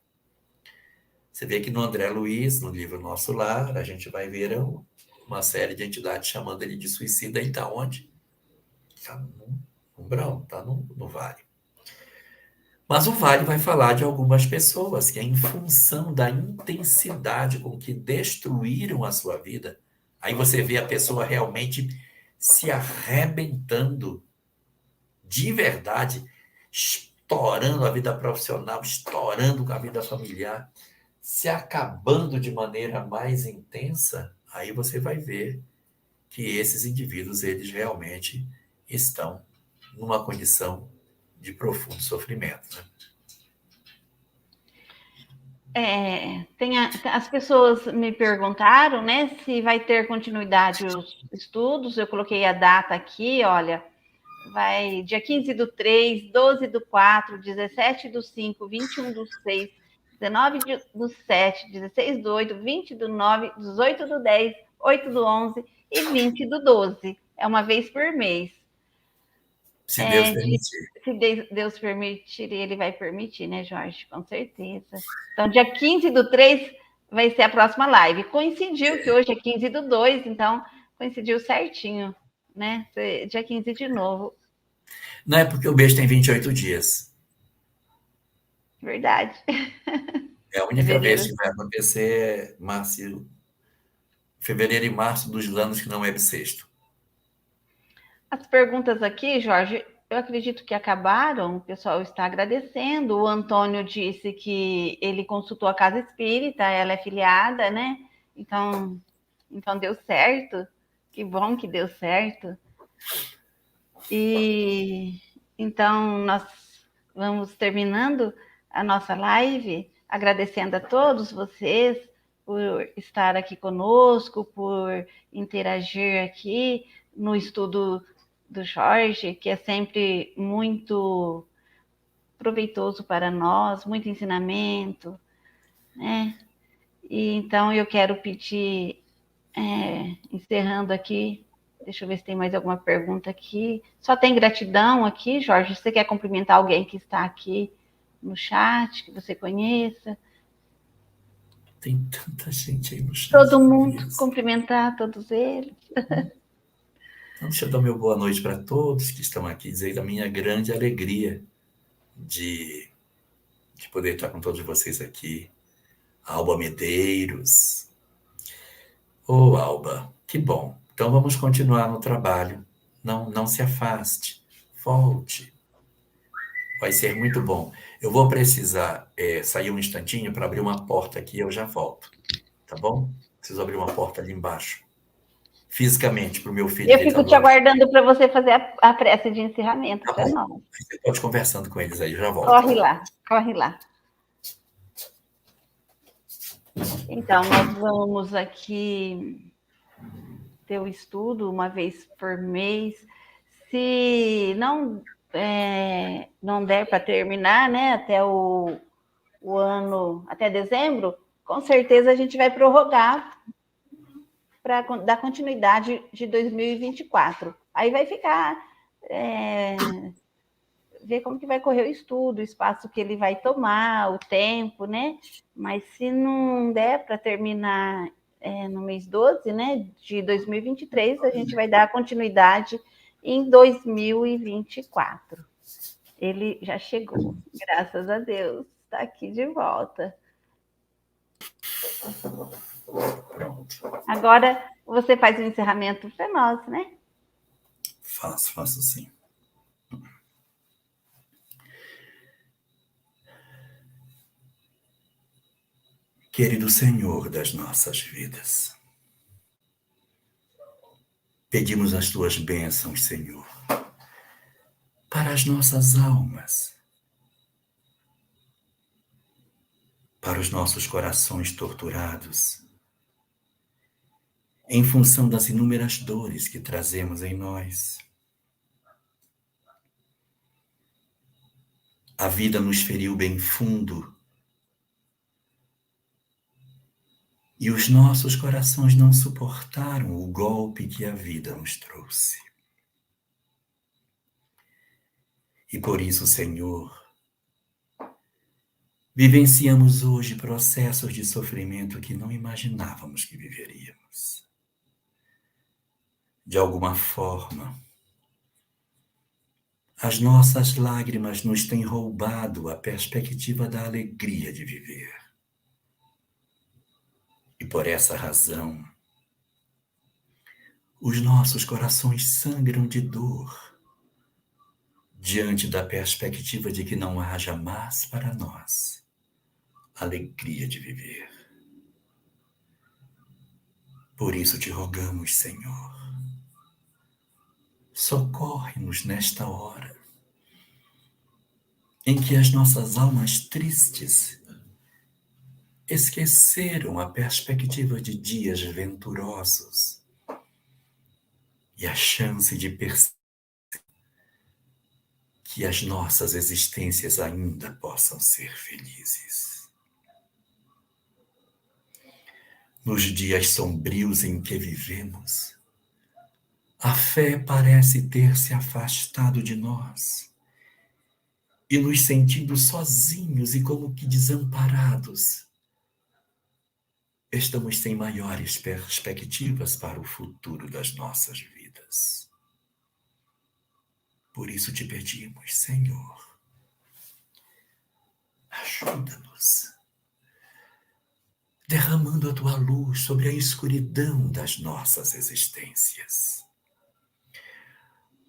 Você vê que no André Luiz, no livro Nosso Lar, a gente vai ver uma série de entidades chamando ele de suicida. E está onde? Está no umbral, está no vale. Mas o Vale vai falar de algumas pessoas que, em função da intensidade com que destruíram a sua vida, aí você vê a pessoa realmente se arrebentando de verdade, estourando a vida profissional, estourando a vida familiar, se acabando de maneira mais intensa, aí você vai ver que esses indivíduos, eles realmente estão numa condição de profundo sofrimento, né? As pessoas me perguntaram, né, se vai ter continuidade os estudos. Eu coloquei a data aqui, olha, vai dia 15/3, 12/4, 17/5, 21/6, 19/7, 16/8, 20/9, 18/10, 8/11 e 20/12. É uma vez por mês. Se Deus permitir. Se Deus permitir, ele vai permitir, né, Jorge? Com certeza. Então, dia 15/3 vai ser a próxima live. Coincidiu que hoje é 15/2, então coincidiu certinho, né? Dia 15 de novo. Não é porque o mês tem 28 dias. Verdade. É a única vez Fevereiro. que vai acontecer fevereiro e março dos anos que não é bissexto. As perguntas aqui, Jorge, eu acredito que acabaram. O pessoal está agradecendo. O Antônio disse que ele consultou a Casa Espírita, ela é filiada, né? Então deu certo. Que bom que deu certo. E então nós vamos terminando a nossa live, agradecendo a todos vocês por estar aqui conosco, por interagir aqui no estudo do Jorge, que é sempre muito proveitoso para nós, muito ensinamento, né? E então eu quero pedir, encerrando aqui, deixa eu ver se tem mais alguma pergunta aqui. Só tem gratidão aqui, Jorge. Você quer cumprimentar alguém que está aqui no chat, que você conheça? Tem tanta gente aí no chat. Todo mundo, cumprimentar todos eles. Então, deixa eu dar meu boa noite para todos que estão aqui, dizer da minha grande alegria de poder estar com todos vocês aqui. Alba Medeiros. Ô, Alba, que bom. Então vamos continuar no trabalho. Não se afaste. Volte. Vai ser muito bom. Eu vou precisar sair um instantinho para abrir uma porta aqui, eu já volto. Tá bom? Preciso abrir uma porta ali embaixo. Fisicamente, para o meu filho. Eu fico te aguardando para você fazer a prece de encerramento Tá para bom. nós. Você pode conversando com eles aí, eu já volto. Corre lá, corre lá. Então, nós vamos aqui ter o estudo uma vez por mês. Se não der para terminar, né, até o ano, até dezembro, com certeza a gente vai prorrogar para dar continuidade de 2024. Aí vai ficar ver como que vai correr o estudo, o espaço que ele vai tomar, o tempo, né? Mas se não der para terminar no mês 12, né, de 2023, a gente vai dar continuidade em 2024. Ele já chegou, graças a Deus, está aqui de volta. Pronto. Agora você faz o encerramento para nós, né? Faço sim. Querido Senhor das nossas vidas, pedimos as tuas bênçãos, Senhor, para as nossas almas, para os nossos corações torturados, em função das inúmeras dores que trazemos em nós. A vida nos feriu bem fundo e os nossos corações não suportaram o golpe que a vida nos trouxe. E por isso, Senhor, vivenciamos hoje processos de sofrimento que não imaginávamos que viveríamos. De alguma forma, as nossas lágrimas nos têm roubado a perspectiva da alegria de viver. E por essa razão, os nossos corações sangram de dor diante da perspectiva de que não haja mais para nós alegria de viver. Por isso te rogamos, Senhor, socorre-nos nesta hora em que as nossas almas tristes esqueceram a perspectiva de dias venturosos e a chance de perceber que as nossas existências ainda possam ser felizes. Nos dias sombrios em que vivemos, a fé parece ter se afastado de nós e nos sentindo sozinhos e como que desamparados. Estamos sem maiores perspectivas para o futuro das nossas vidas. Por isso te pedimos, Senhor, ajuda-nos, derramando a tua luz sobre a escuridão das nossas existências,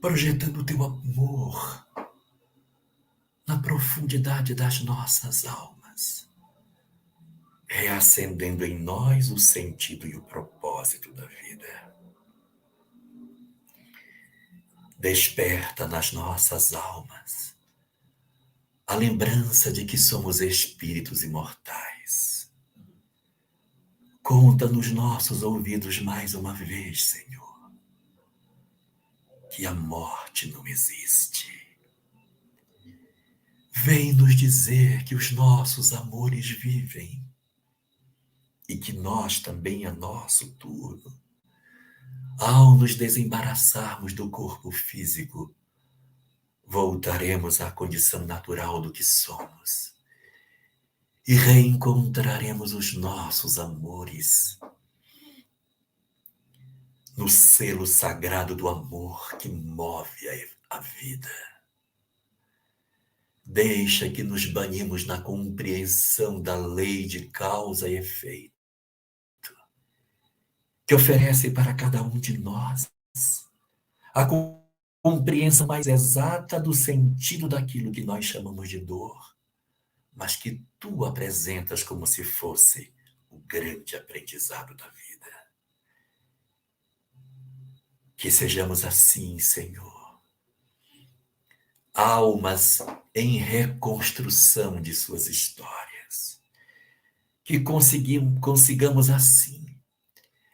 projetando o teu amor na profundidade das nossas almas, reacendendo em nós o sentido e o propósito da vida. Desperta nas nossas almas a lembrança de que somos espíritos imortais. Conta nos nossos ouvidos mais uma vez, Senhor, que a morte não existe. Vem nos dizer que os nossos amores vivem e que nós também é nosso turno. Ao nos desembaraçarmos do corpo físico, voltaremos à condição natural do que somos e reencontraremos os nossos amores no selo sagrado do amor que move a vida. Deixa que nos banhemos na compreensão da lei de causa e efeito, que oferece para cada um de nós a compreensão mais exata do sentido daquilo que nós chamamos de dor, mas que tu apresentas como se fosse o grande aprendizado da vida. Que sejamos assim, Senhor, almas em reconstrução de suas histórias. Que consigamos assim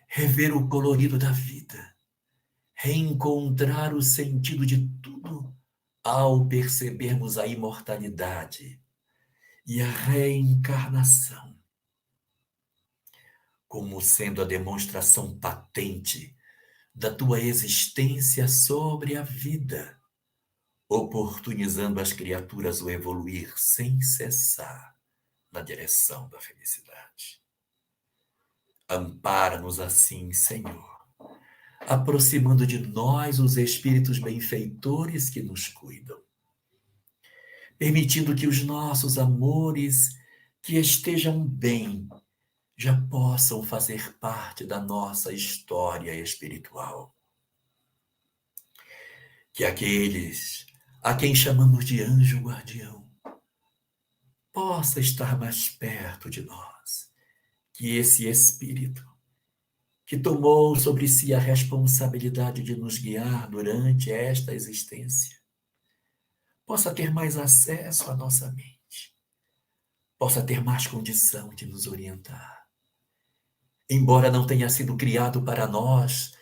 rever o colorido da vida, reencontrar o sentido de tudo ao percebermos a imortalidade e a reencarnação como sendo a demonstração patente da tua existência sobre a vida, oportunizando às criaturas o evoluir sem cessar na direção da felicidade. Ampara-nos assim, Senhor, aproximando de nós os espíritos benfeitores que nos cuidam, permitindo que os nossos amores que estejam bem já possam fazer parte da nossa história espiritual. Que aqueles a quem chamamos de anjo guardião possa estar mais perto de nós, que esse espírito que tomou sobre si a responsabilidade de nos guiar durante esta existência possa ter mais acesso à nossa mente, possa ter mais condição de nos orientar. Embora não tenha sido criado para nós,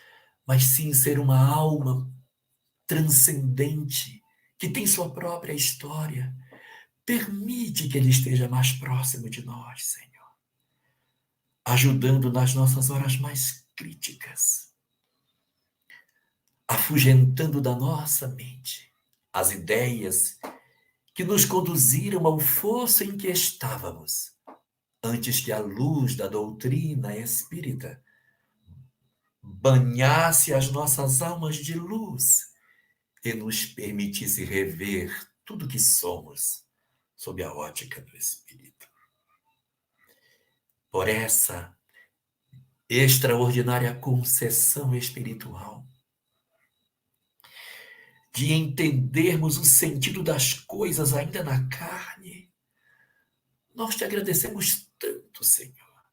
mas sim ser uma alma transcendente, que tem sua própria história, permite que ele esteja mais próximo de nós, Senhor, ajudando nas nossas horas mais críticas, afugentando da nossa mente as ideias que nos conduziram ao fosso em que estávamos, antes que a luz da doutrina espírita banhasse as nossas almas de luz e nos permitisse rever tudo que somos sob a ótica do Espírito. Por essa extraordinária concessão espiritual, de entendermos o sentido das coisas ainda na carne, nós te agradecemos tanto, Senhor,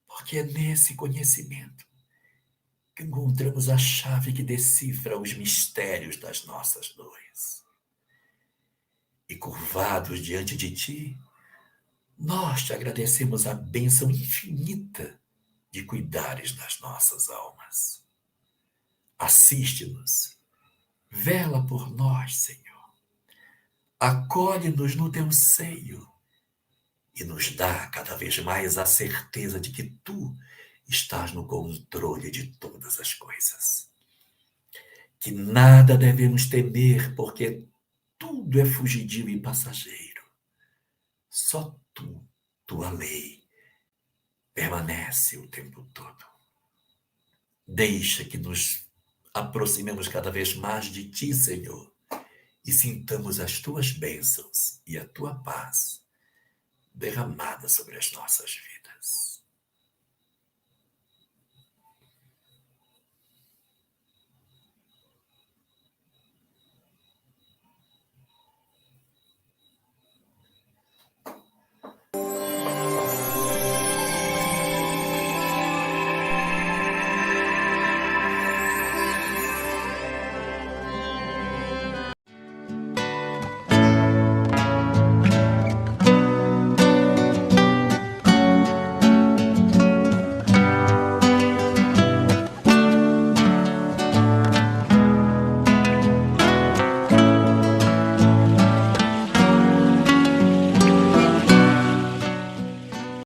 porque é nesse conhecimento que encontramos a chave que decifra os mistérios das nossas dores. E curvados diante de ti, nós te agradecemos a bênção infinita de cuidares das nossas almas. Assiste-nos, vela por nós, Senhor. Acolhe-nos no teu seio e nos dá cada vez mais a certeza de que tu estás no controle de todas as coisas. Que nada devemos temer, porque tudo é fugidio e passageiro. Só tu, tua lei, permanece o tempo todo. Deixa que nos aproximemos cada vez mais de ti, Senhor, e sintamos as tuas bênçãos e a tua paz derramada sobre as nossas vidas.